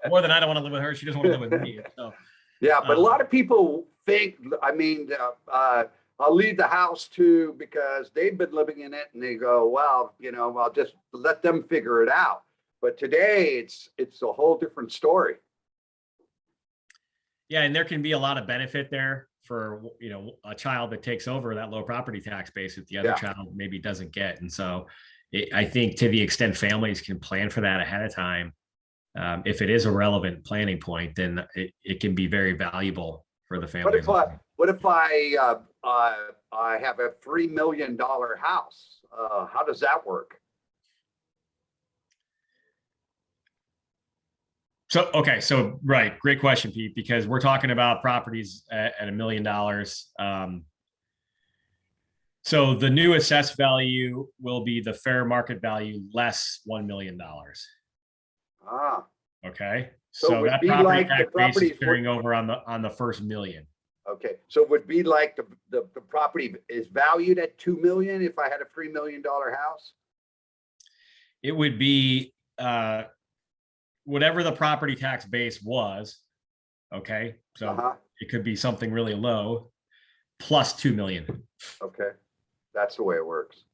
more than I don't want to live with her. She doesn't want to live with me. So, yeah, but a lot of people think, I'll leave the house too because they've been living in it, and they go, well, I'll just let them figure it out. But today it's a whole different story. Yeah, and there can be a lot of benefit there for a child that takes over that low property tax base that the other child maybe doesn't get. And so I think to the extent families can plan for that ahead of time, if it is a relevant planning point, then it can be very valuable for the family. What if I have a $3 million house? How does that work? So right, great question, Pete, because we're talking about properties at $1 million. So the new assessed value will be the fair market value less $1 million. Okay. So that property tax base is carrying over on the first million. Okay. So it would be like the property is valued at 2 million if I had a $3 million house? It would be whatever the property tax base was. Okay. So it could be something really low plus 2 million. Okay. That's the way it works.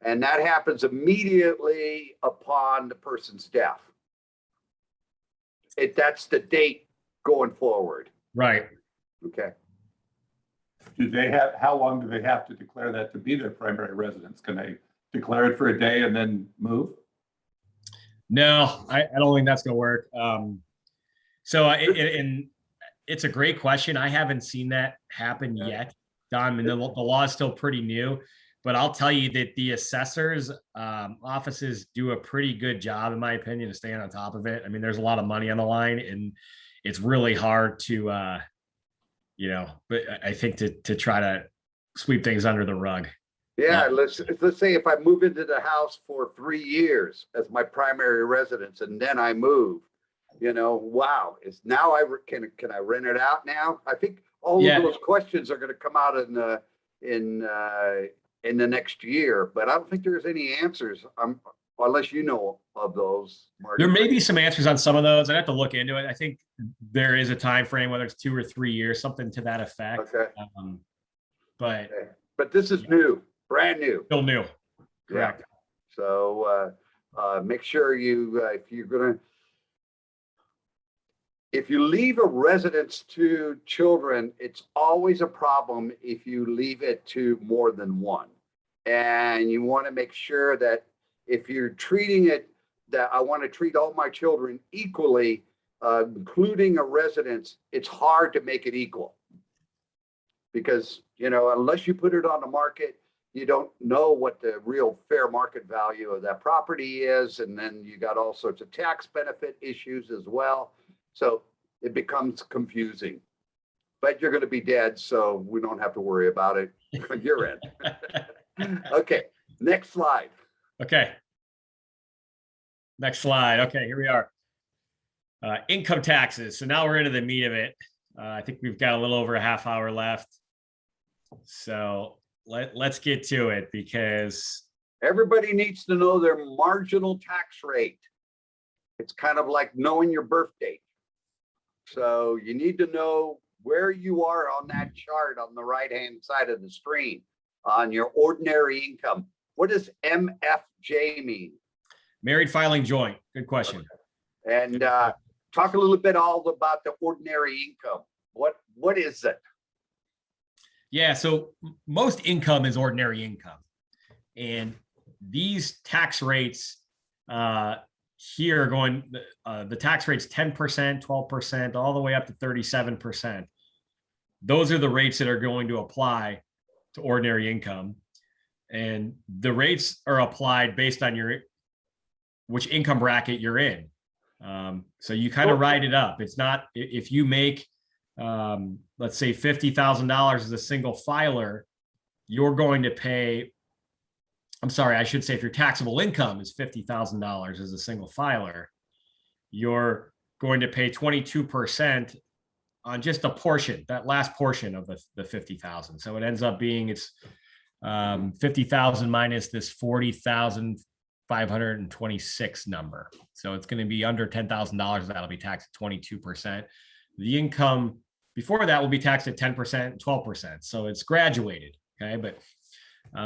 And that happens immediately upon the person's death. That's the date going forward. Right. Okay. How long do they have to declare that to be their primary residence? Can they declare it for a day and then move? No, I don't think that's going to work. It's a great question. I haven't seen that happen yet, Don. And the law is still pretty new, but I'll tell you that the assessors' offices do a pretty good job, in my opinion, of staying on top of it. I mean, there's a lot of money on the line, and it's really hard to, but I think to try to sweep things under the rug. Yeah, let's say if I move into the house for 3 years as my primary residence and then I move, wow, now can I rent it out now? I think all Yeah. of those questions are going to come out in the next year, but I don't think there's any answers. Unless you know of those, Marty. There may be some answers on some of those. I'd have to look into it. I think there is a time frame, whether it's 2 or 3 years, something to that effect. Okay. But Okay. But this is new, brand new. still new. Yeah. Correct. So make sure if you leave a residence to children, it's always a problem if you leave it to more than one. And you want to make sure that if you're treating it, that I want to treat all my children equally, including a residence, it's hard to make it equal. Because, unless you put it on the market, you don't know what the real fair market value of that property is. And then you got all sorts of tax benefit issues as well. So it becomes confusing. But you're going to be dead, so we don't have to worry about it. You're in. Okay, next slide. Okay. Next slide. Okay, here we are. Income taxes. So now we're into the meat of it. I think we've got a little over a half hour left. So let's get to it, because everybody needs to know their marginal tax rate. It's kind of like knowing your birth date. So you need to know where you are on that chart on the right-hand side of the screen on your ordinary income. What does MFJ mean? Married filing joint. Good question. And talk a little bit all about the ordinary income. What is it? Yeah, so most income is ordinary income. And these tax rates here are going, the tax rate's 10%, 12%, all the way up to 37%. Those are the rates that are going to apply to ordinary income. And the rates are applied based on which income bracket you're in. So you kind of ride it up. It's not, if you make, let's say $50,000 as a single filer, you're going to pay, I'm sorry, I should say if your taxable income is $50,000 as a single filer, you're going to pay 22% on just a portion, that last portion of the 50,000. So it ends up being, it's 50,000 minus this 40,526 number. So it's going to be under $10,000. That'll be taxed at 22%. The income before that will be taxed at 10%, 12%. So it's graduated. Okay. But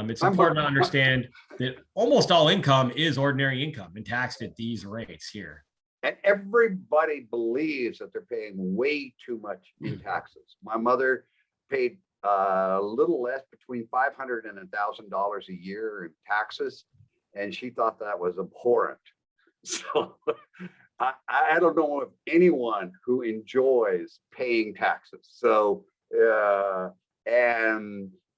it's important to understand that almost all income is ordinary income and taxed at these rates here. And everybody believes that they're paying way too much in taxes. My mother paid a little less, between $500 and $1,000 a year in taxes, and she thought that was abhorrent. So I don't know of anyone who enjoys paying taxes. So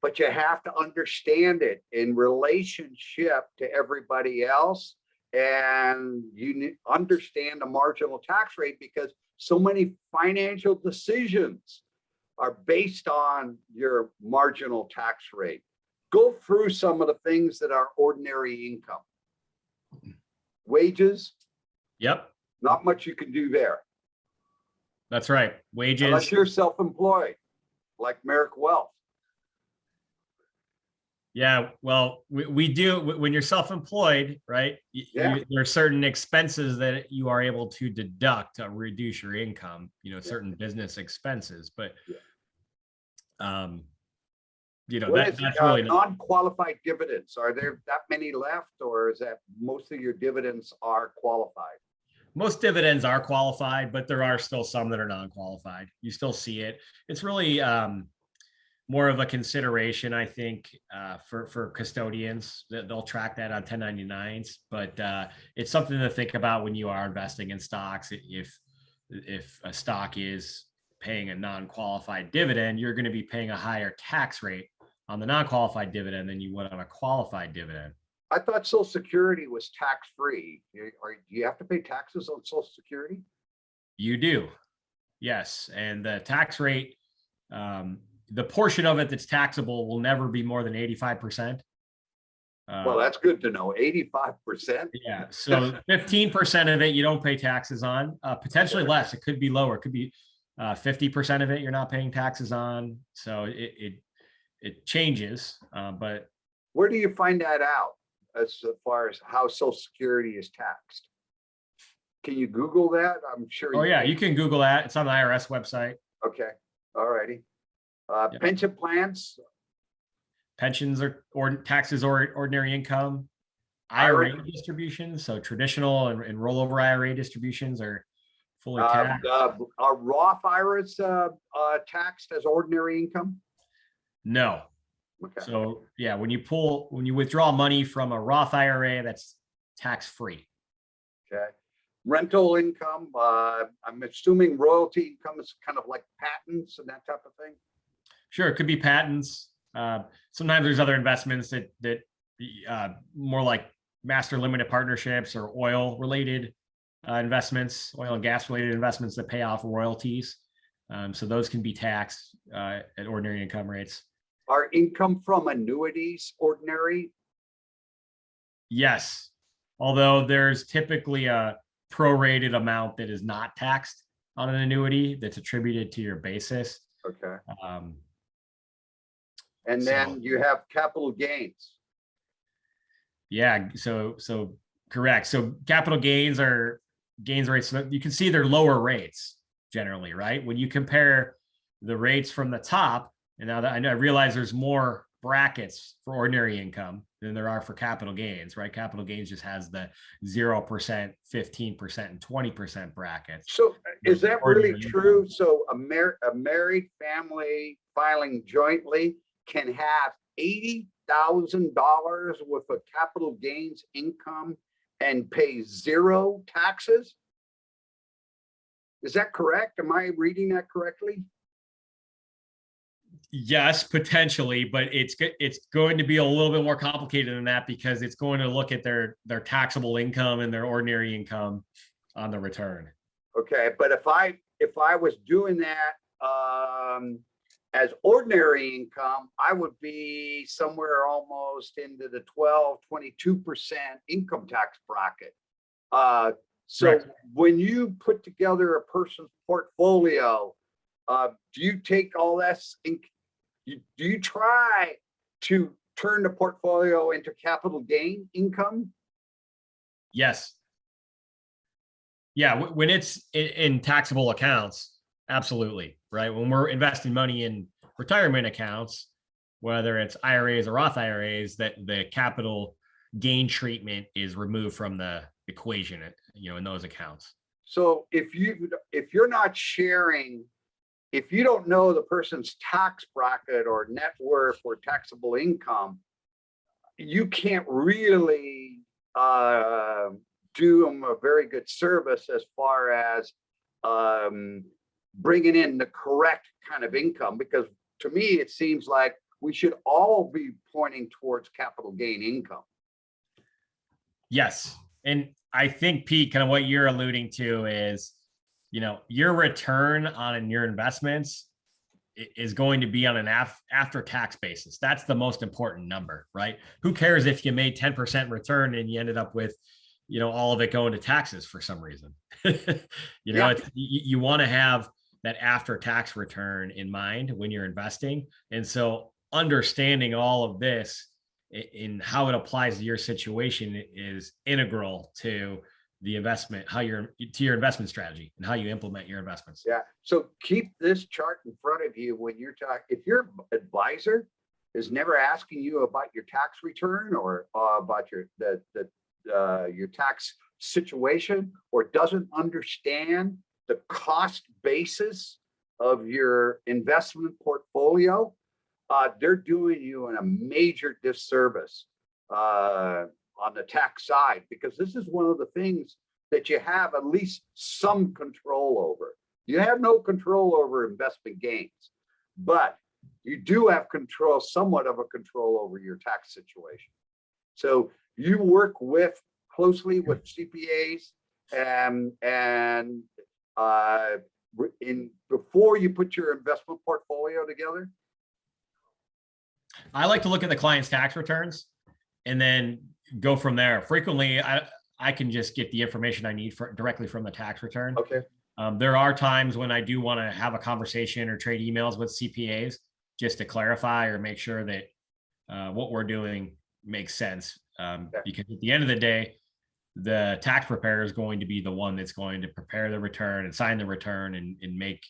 but you have to understand it in relationship to everybody else, and you understand the marginal tax rate, because so many financial decisions are based on your marginal tax rate. Go through some of the things that are ordinary income. Wages. Yep. Not much you can do there. That's right. Wages. Unless you're self-employed, like Merrick Wealth. Yeah, well, we do, when you're self-employed, right? Yeah. There are certain expenses that you are able to deduct to reduce your income, certain business expenses, but that's really non-qualified dividends. Are there that many left, or is that most of your dividends are qualified? Most dividends are qualified, but there are still some that are non-qualified. You still see it. It's really more of a consideration, I think, for custodians. They'll track that on 1099s, but it's something to think about when you are investing in stocks. If a stock is paying a non-qualified dividend, you're going to be paying a higher tax rate on the non-qualified dividend than you would on a qualified dividend. I thought Social Security was tax-free. Do you have to pay taxes on Social Security? You do, yes. And the tax rate, the portion of it that's taxable will never be more than 85%. Well, that's good to know. 85%. Yeah, so 15% of it you don't pay taxes on, potentially less. It could be lower. It could be 50% of it you're not paying taxes on. So it changes, but Where do you find that out as far as how Social Security is taxed? Can you Google that? I'm sure. oh yeah, you can Google that. It's on the IRS website. Okay, all righty. Yeah. Pension plans, Pensions or taxes or ordinary income, IRA. IRA distributions. So traditional and rollover IRA distributions are fully uh, taxed. are Roth IRAs taxed as ordinary income? No. Okay, So yeah, when you withdraw money from a Roth IRA, that's tax free. okay. Rental income, I'm assuming royalty income is kind of like patents and that type of thing. Sure, it could be patents. Sometimes there's other investments that more like master limited partnerships or oil related investments, oil and gas related investments that pay off royalties. So those can be taxed at ordinary income rates. Are income from annuities ordinary? Yes, although there's typically a prorated amount that is not taxed on an annuity that's attributed to your basis. Okay. Um, And So- then you have capital gains. Yeah, so correct. So capital gains are gains rates. So you can see they're lower rates generally, right? When you compare the rates from the top, and now that I realize there's more brackets for ordinary income than there are for capital gains, right? Capital gains just has the 0%, 15%, and 20% brackets. So is that really Ordinary true? income. So a married family filing jointly can have $80,000 worth of capital gains income and pay zero taxes? Is that correct? Am I reading that correctly? Yes, potentially, but it's going to be a little bit more complicated than that because it's going to look at their taxable income and their ordinary income on the return. Okay, but if I was doing that as ordinary income, I would be somewhere almost into the 12-22% income tax bracket. So Correct. when you put together a person's portfolio, do you take all that? Do you try to turn the portfolio into capital gain income? Yes. Yeah, when it's in taxable accounts, absolutely, right? When we're investing money in retirement accounts, whether it's IRAs or Roth IRAs, that the capital gain treatment is removed from the equation, in those accounts. So if you're not sharing, if you don't know the person's tax bracket or net worth or taxable income, you can't really do them a very good service as far as bringing in the correct kind of income. Because to me, it seems like we should all be pointing towards capital gain income. Yes. And I think, Pete, kind of what you're alluding to is, your return on your investments is going to be on an after tax basis. That's the most important number, right? Who cares if you made 10% return and you ended up with, all of it going to taxes for some reason? Yeah. You want to have that after tax return in mind when you're investing. And so understanding all of this in how it applies to your situation is integral to the investment, to your investment strategy and how you implement your investments. Yeah. So keep this chart in front of you when you're talking. If your advisor is never asking you about your tax return or about your tax situation, or doesn't understand the cost basis of your investment portfolio, they're doing you a major disservice on the tax side, because this is one of the things that you have at least some control over. You have no control over investment gains, but you do have somewhat of a control over your tax situation. So you work closely with CPAs and before you put your investment portfolio together. I like to look at the client's tax returns and then go from there. Frequently, I can just get the information I need directly from the tax return. Okay. There are times when I do want to have a conversation or trade emails with CPAs just to clarify or make sure that what we're doing makes sense. Because at the end of the day, the tax preparer is going to be the one that's going to prepare the return and sign the return and make,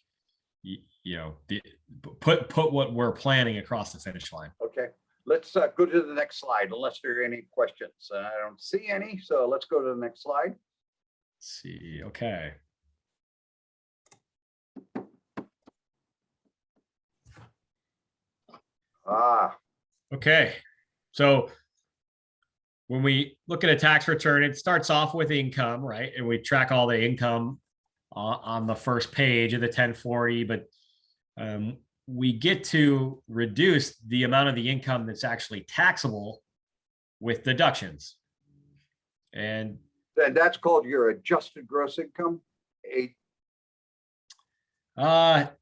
put what we're planning across the finish line. Okay. Let's go to the next slide unless there are any questions. I don't see any, so let's go to the next slide. Let's see. Okay. Okay. So when we look at a tax return, it starts off with income, right? And we track all the income on the first page of the 1040, but we get to reduce the amount of the income that's actually taxable with deductions. And that's called your adjusted gross income.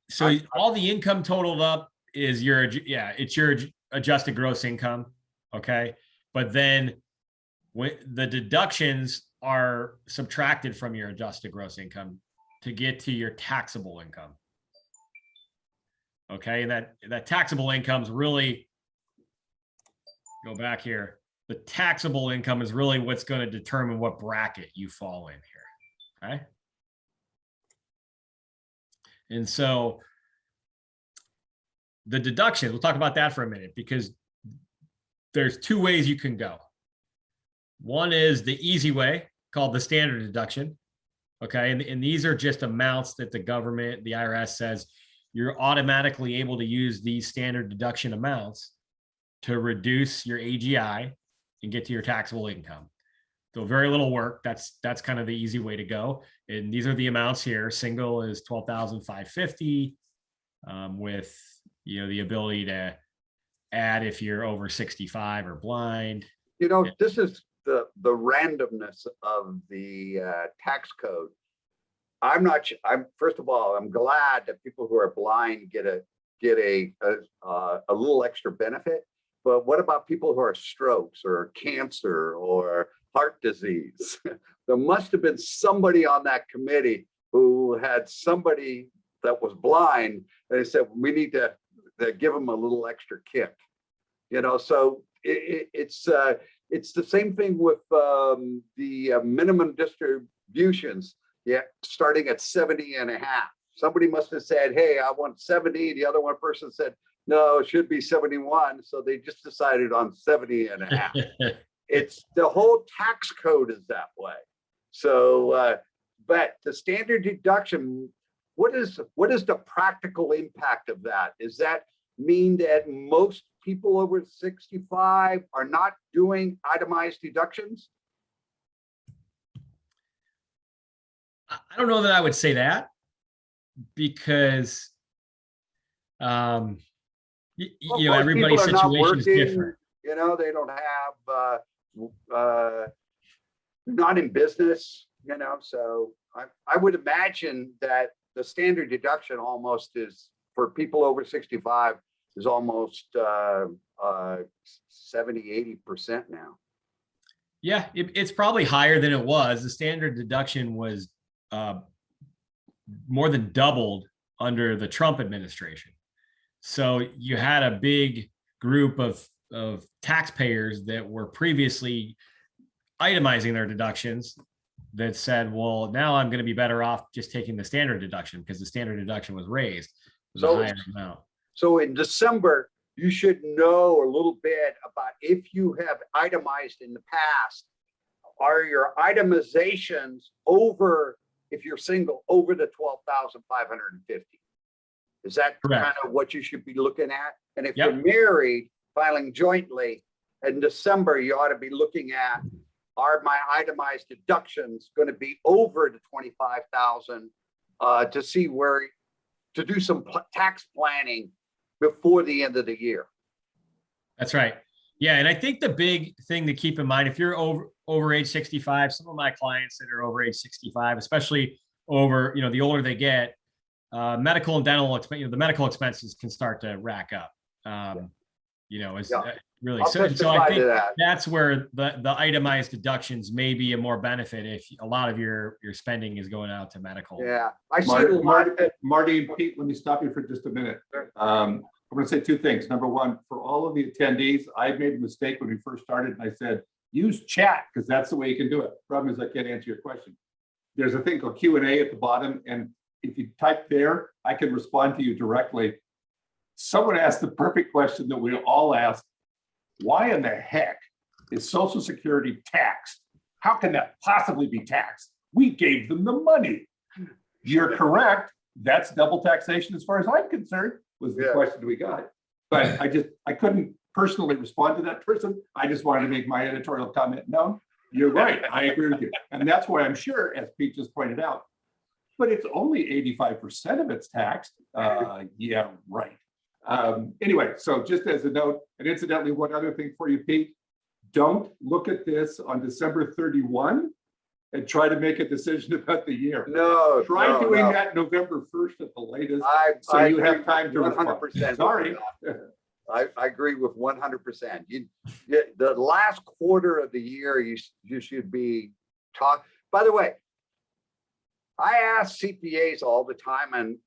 So all the income totaled up is it's your adjusted gross income. Okay. But then when the deductions are subtracted from your adjusted gross income to get to your taxable income. Okay. And that taxable income is really, go back here. The taxable income is really what's going to determine what bracket you fall in here. Okay. And so the deductions, we'll talk about that for a minute, because there's two ways you can go. One is the easy way, called the standard deduction. Okay. And these are just amounts that the government, the IRS says you're automatically able to use these standard deduction amounts to reduce your AGI and get to your taxable income. So very little work. That's kind of the easy way to go. And these are the amounts here. Single is $12,550 with, the ability to add if you're over 65 or blind. This is the randomness of the tax code. First of all, I'm glad that people who are blind get a little extra benefit. But what about people who are strokes or cancer or heart disease? There must have been somebody on that committee who had somebody that was blind, and they said, we need to give them a little extra kick. So it's the same thing with the minimum distributions. Yeah, starting at 70 and a half. Somebody must have said, hey, I want 70. The other one person said, no, it should be 71. So they just decided on 70 and a half. It's the whole tax code is that way. So, but the standard deduction, what is the practical impact of that? Does that mean that most people over 65 are not doing itemized deductions? I don't know that I would say that, because everybody's situation is different. They don't have not in business, so I would imagine that the standard deduction almost is for people over 65 is almost 70-80% now. Yeah, it's probably higher than it was. The standard deduction was more than doubled under the Trump administration. So you had a big group of taxpayers that were previously itemizing their deductions that said, well, now I'm going to be better off just taking the standard deduction because the standard deduction was raised. So in December, you should know a little bit about if you have itemized in the past, are your itemizations over, if you're single, over the 12,550? Is that correct? Kind of what you should be looking at? And if you're married, filing jointly in December, you ought to be looking at, are my itemized deductions going to be over the 25,000 to see where to do some tax planning before the end of the year. That's right. Yeah. And I think the big thing to keep in mind, if you're over age 65, some of my clients that are over age 65, especially over, the older they get, medical and dental, the medical expenses can start to rack up. is Yeah. really, I'll so I testify to think that. that's where the itemized deductions may be a more benefit if a lot of your spending is going out to medical. Yeah, I see a lot. Marty and Pete, let me stop you for just a minute. I'm going to say two things. Number one, for all of the attendees, I made a mistake when we first started, and I said, use chat, because that's the way you can do it. Problem is I can't answer your question. There's a thing called Q&A at the bottom, and if you type there, I can respond to you directly. Someone asked the perfect question that we all ask: why in the heck is Social Security taxed? How can that possibly be taxed? We gave them the money. You're correct. That's double taxation as far as I'm concerned, was the question we got. But I couldn't personally respond to that person. I just wanted to make my editorial comment known. You're right. I agree with you. And that's why I'm sure, as Pete just pointed out, but it's only 85% of it's taxed. Yeah, right. Anyway, so just as a note, and incidentally, one other thing for you, Pete, don't look at this on December 31 and try to make a decision about the year. No, Try doing that November 1st at the latest, so I you agree have time to 100%. respond. Sorry. I agree with 100%. The last quarter of the year, you should be by the way, I ask CPAs all the time, and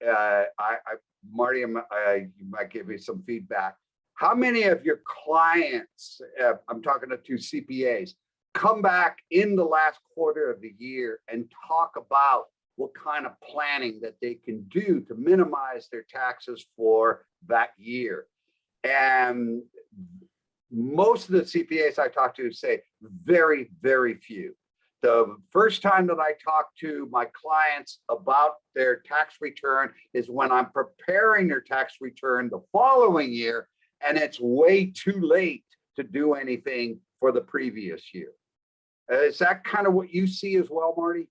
Marty, you might give me some feedback. How many of your clients, I'm talking to two CPAs, come back in the last quarter of the year and talk about what kind of planning that they can do to minimize their taxes for that year? And most of the CPAs I talk to say very, very few. The first time that I talk to my clients about their tax return is when I'm preparing their tax return the following year, and it's way too late to do anything for the previous year. Is that kind of what you see as well, Marty?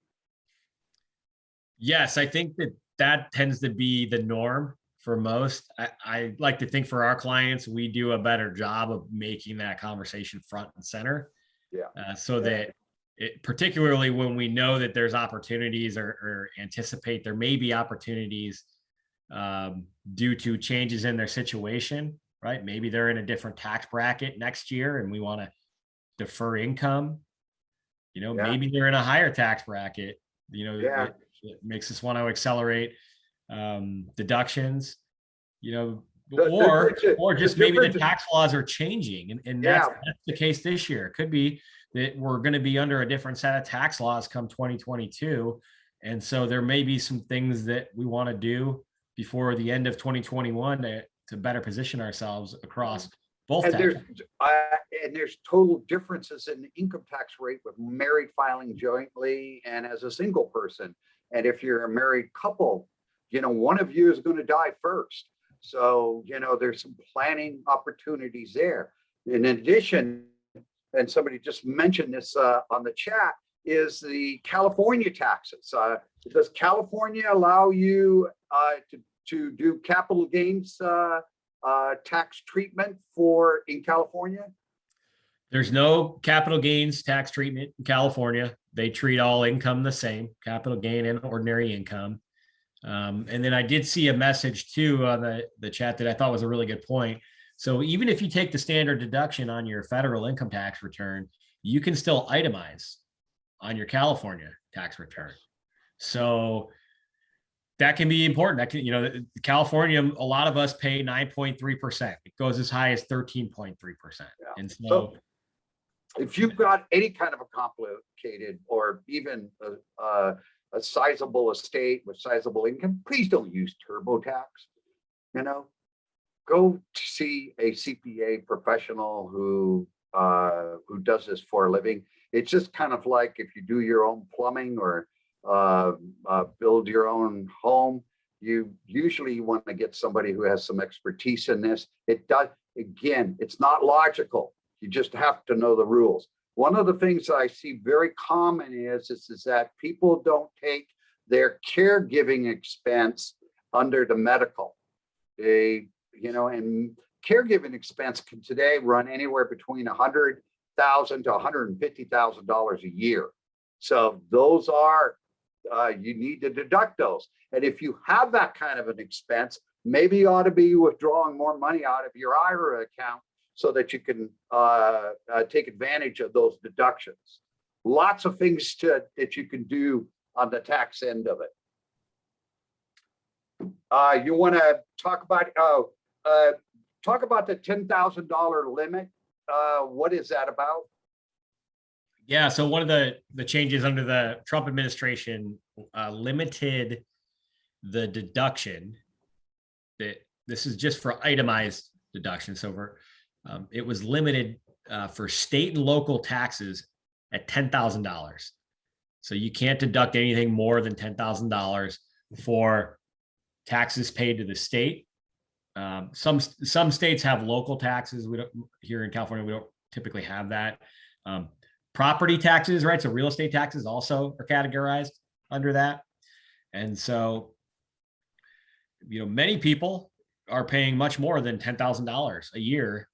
Yes, I think that tends to be the norm for most. I like to think for our clients, we do a better job of making that conversation front and center. Yeah. So that particularly when we know that there's opportunities or anticipate there may be opportunities due to changes in their situation, right? Maybe they're in a different tax bracket next year and we want to defer income. Maybe they're in a higher tax bracket, it makes us want to accelerate deductions, or just maybe the tax laws are changing. And that's the case this year. It could be that we're going to be under a different set of tax laws come 2022. And so there may be some things that we want to do before the end of 2021 to better position ourselves across both. And there's total differences in the income tax rate with married filing jointly and as a single person. And if you're a married couple, one of you is going to die first. So, there's some planning opportunities there. In addition, and somebody just mentioned this on the chat, is the California taxes. Does California allow you to do capital gains tax treatment in California? There's no capital gains tax treatment in California. They treat all income the same, capital gain and ordinary income. And then I did see a message too on the chat that I thought was a really good point. So even if you take the standard deduction on your federal income tax return, you can still itemize on your California tax return. So that can be important. That can, California, a lot of us pay 9.3%. It goes as high as 13.3%. And so if you've got any kind of a complicated or even a sizable estate with sizable income, please don't use TurboTax. Go see a CPA professional who does this for a living. It's just kind of like if you do your own plumbing or build your own home, you usually want to get somebody who has some expertise in this. It's not logical. You just have to know the rules. One of the things that I see very common is that people don't take their caregiving expense under the medical. And caregiving expense can today run anywhere between $100,000 to $150,000 a year. So those are, you need to deduct those. And if you have that kind of an expense, maybe you ought to be withdrawing more money out of your IRA account so that you can take advantage of those deductions. Lots of things that you can do on the tax end of it. You want to talk about the $10,000 limit. What is that about? Yeah, so one of the changes under the Trump administration limited the deduction. That this is just for itemized deduction. So it was limited for state and local taxes at $10,000. So you can't deduct anything more than $10,000 for taxes paid to the state. Some states have local taxes. We don't, here in California, we don't typically have that. Property taxes, right? So real estate taxes also are categorized under that. And so, many people are paying much more than $10,000 a year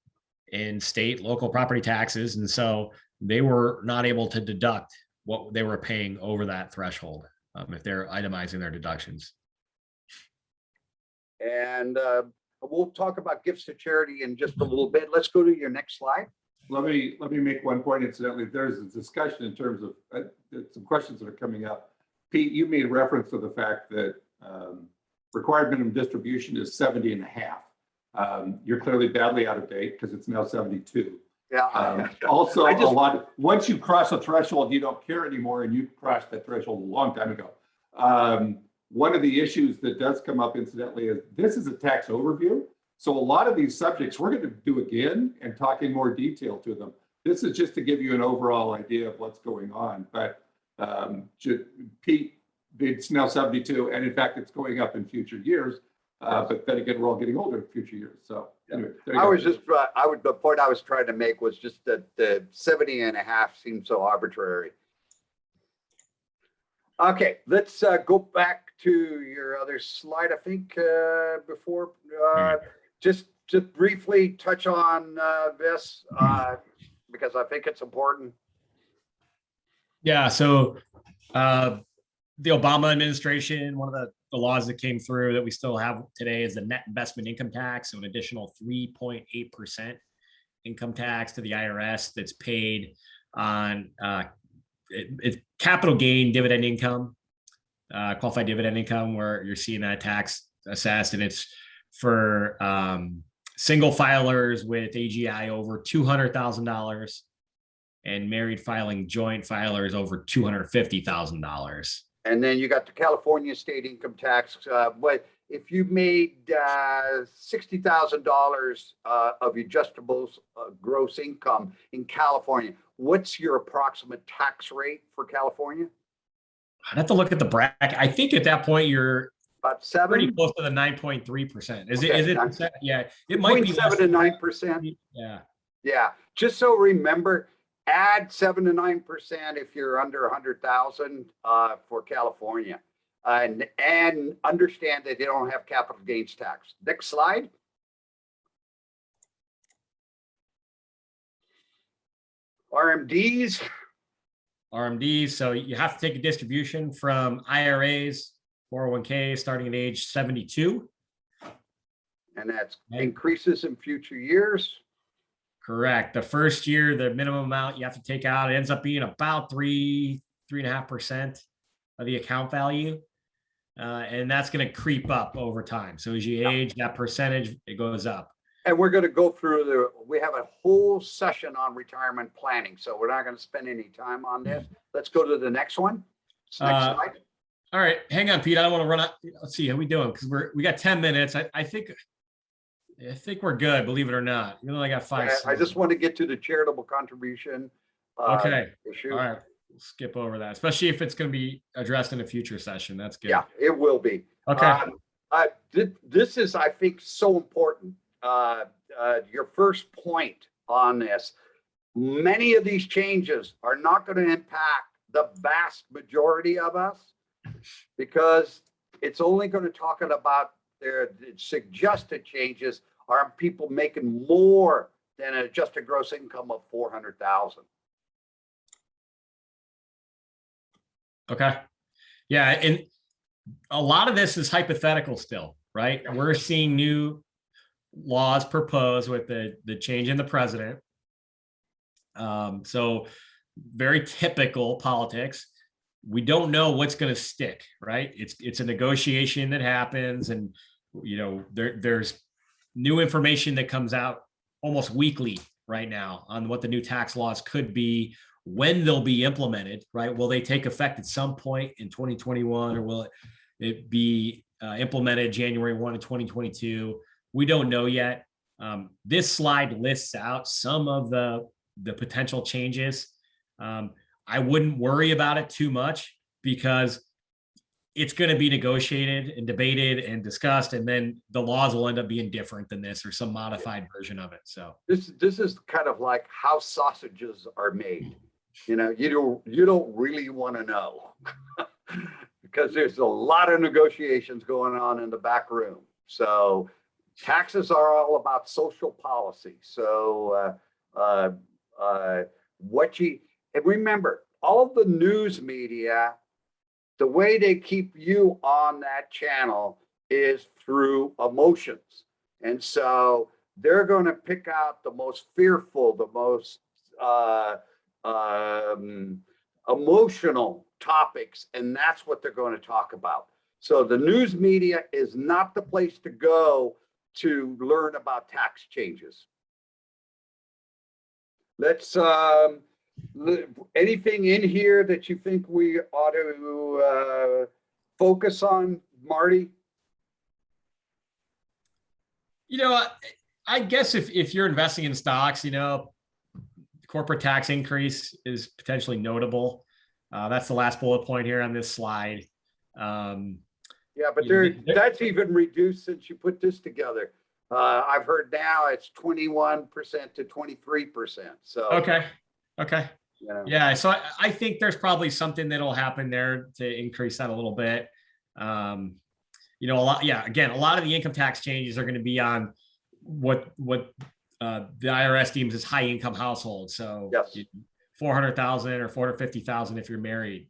in state, local property taxes. And so they were not able to deduct what they were paying over that threshold if they're itemizing their deductions. And we'll talk about gifts to charity in just a little bit. Let's go to your next slide. Let me make one point incidentally. There's a discussion in terms of some questions that are coming up. Pete, you made reference to the fact that required minimum distribution is 70 and a half. You're clearly badly out of date because it's now 72. Yeah. Also, once you cross a threshold, you don't care anymore, and you crossed that threshold a long time ago. One of the issues that does come up incidentally is this is a tax overview. So a lot of these subjects we're going to do again and talk in more detail to them. This is just to give you an overall idea of what's going on. But Pete, it's now 72, and in fact, it's going up in future years. But then again, we're all getting older in future years. So anyway, the point I was trying to make was just that the 70 and a half seems so arbitrary. Okay, let's go back to your other slide. I think before just briefly touch on this because I think it's important. Yeah, so the Obama administration, one of the laws that came through that we still have today is the net investment income tax, so an additional 3.8% income tax to the IRS that's paid on it's capital gain dividend income, qualified dividend income, where you're seeing that tax assessed, and it's for single filers with AGI over $200,000 and married filing joint filers over $250,000. And then you got the California state income tax. But if you made $60,000 of adjustable gross income in California, what's your approximate tax rate for California? I'd have to look at the bracket. I think at that point you're about 7, pretty close to the 9.3%. Is okay. Is it? Yeah, it might be 7 to 9%. Yeah. Yeah. Just so remember, add 7 to 9% if you're under 100,000 for California, and understand that they don't have capital gains tax. Next slide. RMDs. So you have to take a distribution from IRAs, 401k starting at age 72. And that's increases in future years. Correct. The first year, the minimum amount you have to take out, it ends up being about 3.5% of the account value. And that's going to creep up over time. So as you age, that percentage, it goes up. And we're going to go through we have a whole session on retirement planning. So we're not going to spend any time on this. Let's go to the next one. Next slide. All right. Hang on, Pete. I don't want to run out. Let's see how we doing, because we got 10 minutes. I think we're good, believe it or not. We only got 5. I just want to get to the charitable contribution okay. issue. All right. We'll skip over that, especially if it's going to be addressed in a future session. That's good. Yeah, it will be. Okay. This is, I think, so important. Your first point on this. Many of these changes are not going to impact the vast majority of us because it's only going to talk about their suggested changes are people making more than an adjusted gross income of 400,000. Okay. Yeah. And a lot of this is hypothetical still, right? We're seeing laws proposed with the change in the president. So very typical politics. We don't know what's going to stick, right? It's a negotiation that happens, and there's new information that comes out almost weekly right now on what the new tax laws could be, when they'll be implemented, right? Will they take effect at some point in 2021, or will it be implemented January 1 of 2022? We don't know yet. This slide lists out some of the potential changes. I wouldn't worry about it too much, because it's going to be negotiated and debated and discussed, and then the laws will end up being different than this, or some modified version of it. So this is kind of like how sausages are made. You don't really want to know because there's a lot of negotiations going on in the back room. So taxes are all about social policy. So and remember, all the news media, the way they keep you on that channel is through emotions. And so they're going to pick out the most fearful, the most emotional topics, and that's what they're going to talk about. So the news media is not the place to go to learn about tax changes. Let's anything in here that you think we ought to focus on, Marty? I guess if you're investing in stocks, corporate tax increase is potentially notable. That's the last bullet point here on this slide. Yeah, but that's even reduced since you put this together. I've heard now it's 21% to 23%. So okay. Yeah, so I think there's probably something that'll happen there to increase that a little bit. A lot. Yeah, again, a lot of the income tax changes are going to be on what the IRS deems as high income households. So yes. 400,000 or 450,000 if you're married,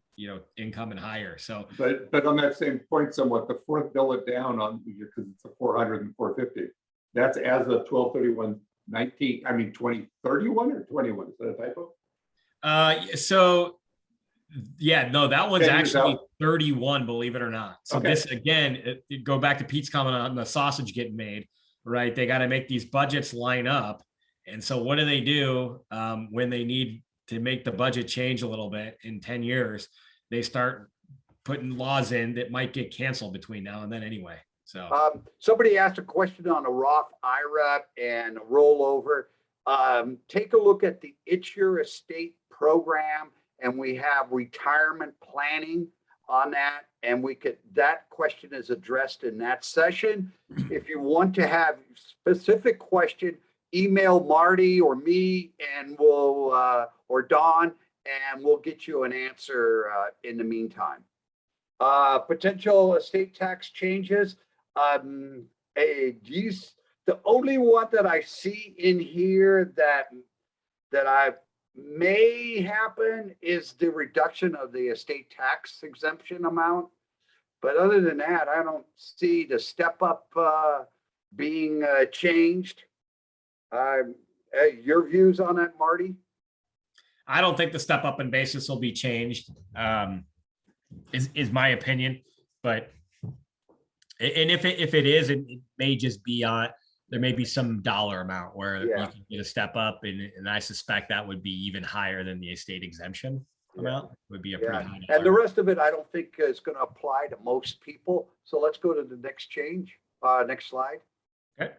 income and higher. So, but on that same point, somewhat, the fourth billet down on, because it's a 400 and 450. That's as of 12/31/19. I mean 2031 or 21. Is that a typo? So yeah, no, that one's actually 31, believe it or not. So okay. This again, go back to Pete's comment on the sausage getting made, right? They got to make these budgets line up. And so what do they do when they need to make the budget change a little bit in 10 years? They start putting laws in that might get canceled between now and then anyway. So somebody asked a question on a Roth IRA and a rollover. Take a look at the It's Your Estate program, and we have retirement planning on that, and that question is addressed in that session. If you want to have specific question, email Marty or me, and we'll or Dawn, and we'll get you an answer in the meantime. Potential estate tax changes. The only one that I see in here that I may happen is the reduction of the estate tax exemption amount. But other than that, I don't see the step up being changed. Your views on that, Marty? I don't think the step up in basis will be changed, is my opinion. But if it is, it may just be on. There may be some dollar amount where you can get a step up, and I suspect that would be even higher than the estate exemption amount. It would be a pretty high dollar. And the rest of it, I don't think is going to apply to most people. So let's go to the next change. Next slide. Okay.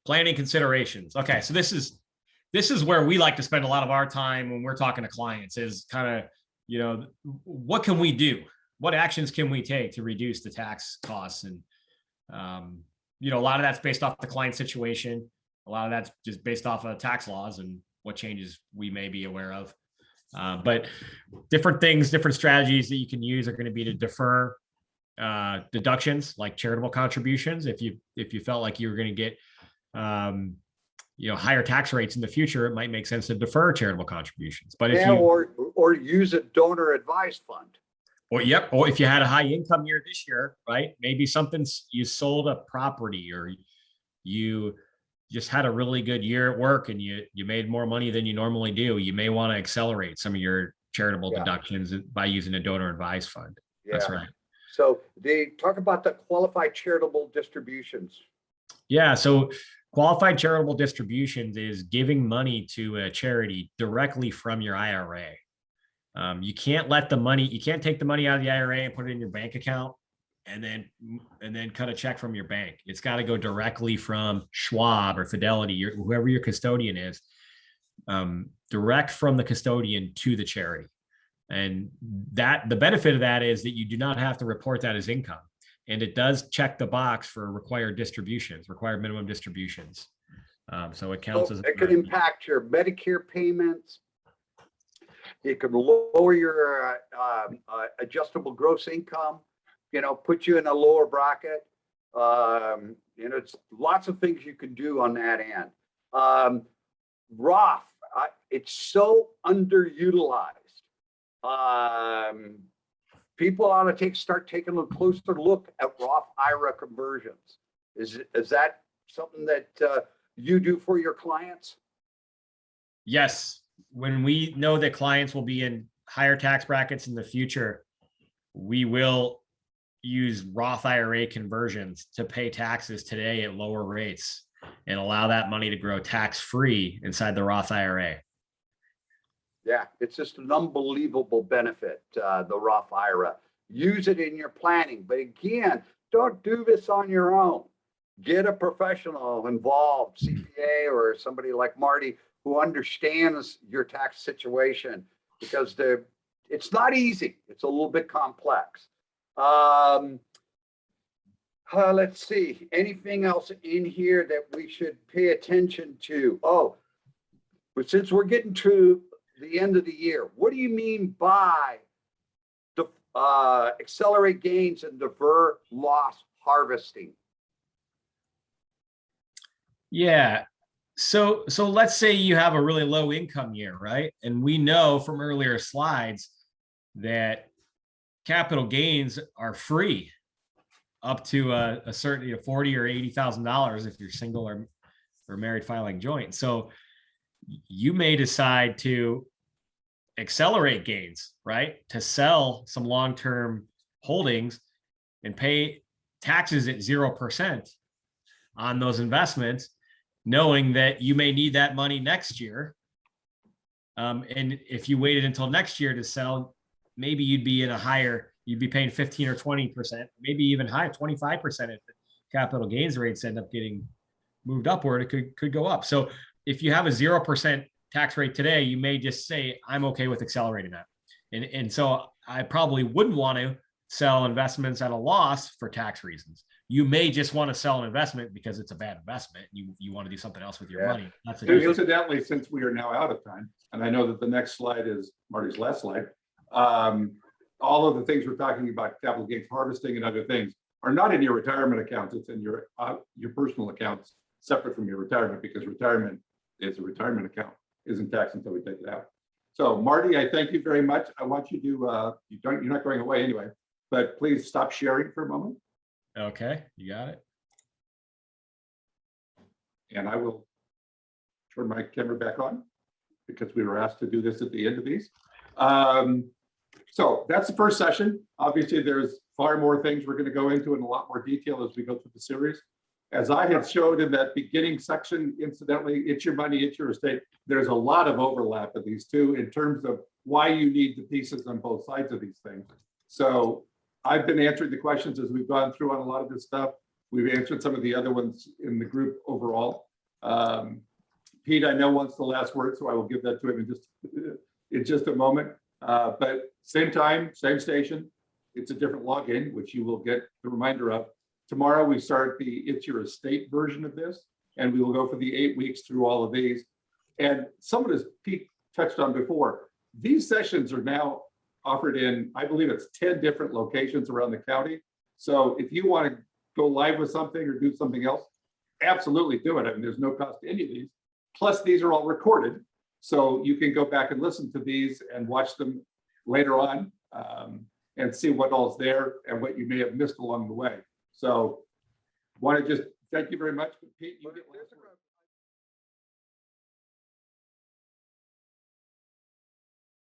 Planning considerations. Okay, so this is where we like to spend a lot of our time when we're talking to clients. Is kind of what can we do? What actions can we take to reduce the tax costs? And a lot of that's based off the client situation. A lot of that's just based off of tax laws and what changes we may be aware of. But different things, different strategies that you can use are going to be to defer deductions like charitable contributions. If you felt like you were going to get higher tax rates in the future, it might make sense to defer charitable contributions. But if or use a donor advised fund. Or if you had a high income year this year, right? Maybe you sold a property, or you just had a really good year at work and you made more money than you normally do, you may want to accelerate some of your charitable Yeah. deductions by using a donor advised fund. That's Yeah. right. So they talk about the qualified charitable distributions. Yeah. So qualified charitable distributions is giving money to a charity directly from your IRA. You can't take the money out of the IRA and put it in your bank account and then cut a check from your bank. It's got to go directly from Schwab or Fidelity, whoever your custodian is, direct from the custodian to the charity. And that the benefit of that is that you do not have to report that as income. And it does check the box for required minimum distributions. So it counts as it could impact your Medicare payments. It could lower your adjustable gross income, put you in a lower bracket. It's lots of things you can do on that end. Roth, it's so underutilized. People ought to start taking a closer look at Roth IRA conversions. Is that something that you do for your clients? Yes. When we know that clients will be in higher tax brackets in the future, we will use Roth IRA conversions to pay taxes today at lower rates and allow that money to grow tax-free inside the Roth IRA. Yeah, it's just an unbelievable benefit, the Roth IRA. Use it in your planning. But again, don't do this on your own. Get a professional involved, CPA or somebody like Marty, who understands your tax situation, because it's not easy. It's a little bit complex. Let's see, anything else in here that we should pay attention to? Oh, but since we're getting to the end of the year, what do you mean by the accelerate gains and defer loss harvesting? Yeah. So let's say you have a really low income year, right? And we know from earlier slides that capital gains are free up to a certain $40,000 or $80,000 if you're single or married filing joint. So you may decide to accelerate gains, right? To sell some long-term holdings and pay taxes at 0% on those investments, knowing that you may need that money next year. And if you waited until next year to sell, maybe you'd be paying 15 or 20%, maybe even higher, 25% if the capital gains rates end up getting moved upward. It could go up. So if you have a 0% tax rate today, you may just say, I'm okay with accelerating that. And so I probably wouldn't want to sell investments at a loss for tax reasons. You may just want to sell an investment because it's a bad investment. You want to do something else with your money. That's incidentally, since we are now out of time, and I know that the next slide is Marty's last slide, all of the things we're talking about, capital gains harvesting and other things, are not in your retirement accounts. It's in your personal accounts, separate from your retirement, because retirement is a retirement account, isn't taxed until we take it out. So Marty, I thank you very much. I want you to, you're not going away anyway, but please stop sharing for a moment. Okay, you got it. And I will turn my camera back on because we were asked to do this at the end of these. So that's the first session. Obviously, there's far more things we're going to go into in a lot more detail as we go through the series. As I had showed in that beginning section, incidentally, it's your money, it's your estate. There's a lot of overlap of these two in terms of why you need the pieces on both sides of these things. So I've been answering the questions as we've gone through on a lot of this stuff. We've answered some of the other ones in the group overall. Pete, I know wants the last word, so I will give that to him in just a moment. But same time, same station. It's a different login, which you will get the reminder of. Tomorrow we start the It's Your Estate version of this, and we will go for the 8 weeks through all of these. And some of this Pete touched on before. These sessions are now offered in, I believe it's 10 different locations around the county. So if you want to go live with something or do something else, absolutely do it. I mean, there's no cost to any of these. Plus, these are all recorded. So you can go back and listen to these and watch them later on and see what all's there and what you may have missed along the way. So want to just Thank you very much. Pete, you But get it is last a word.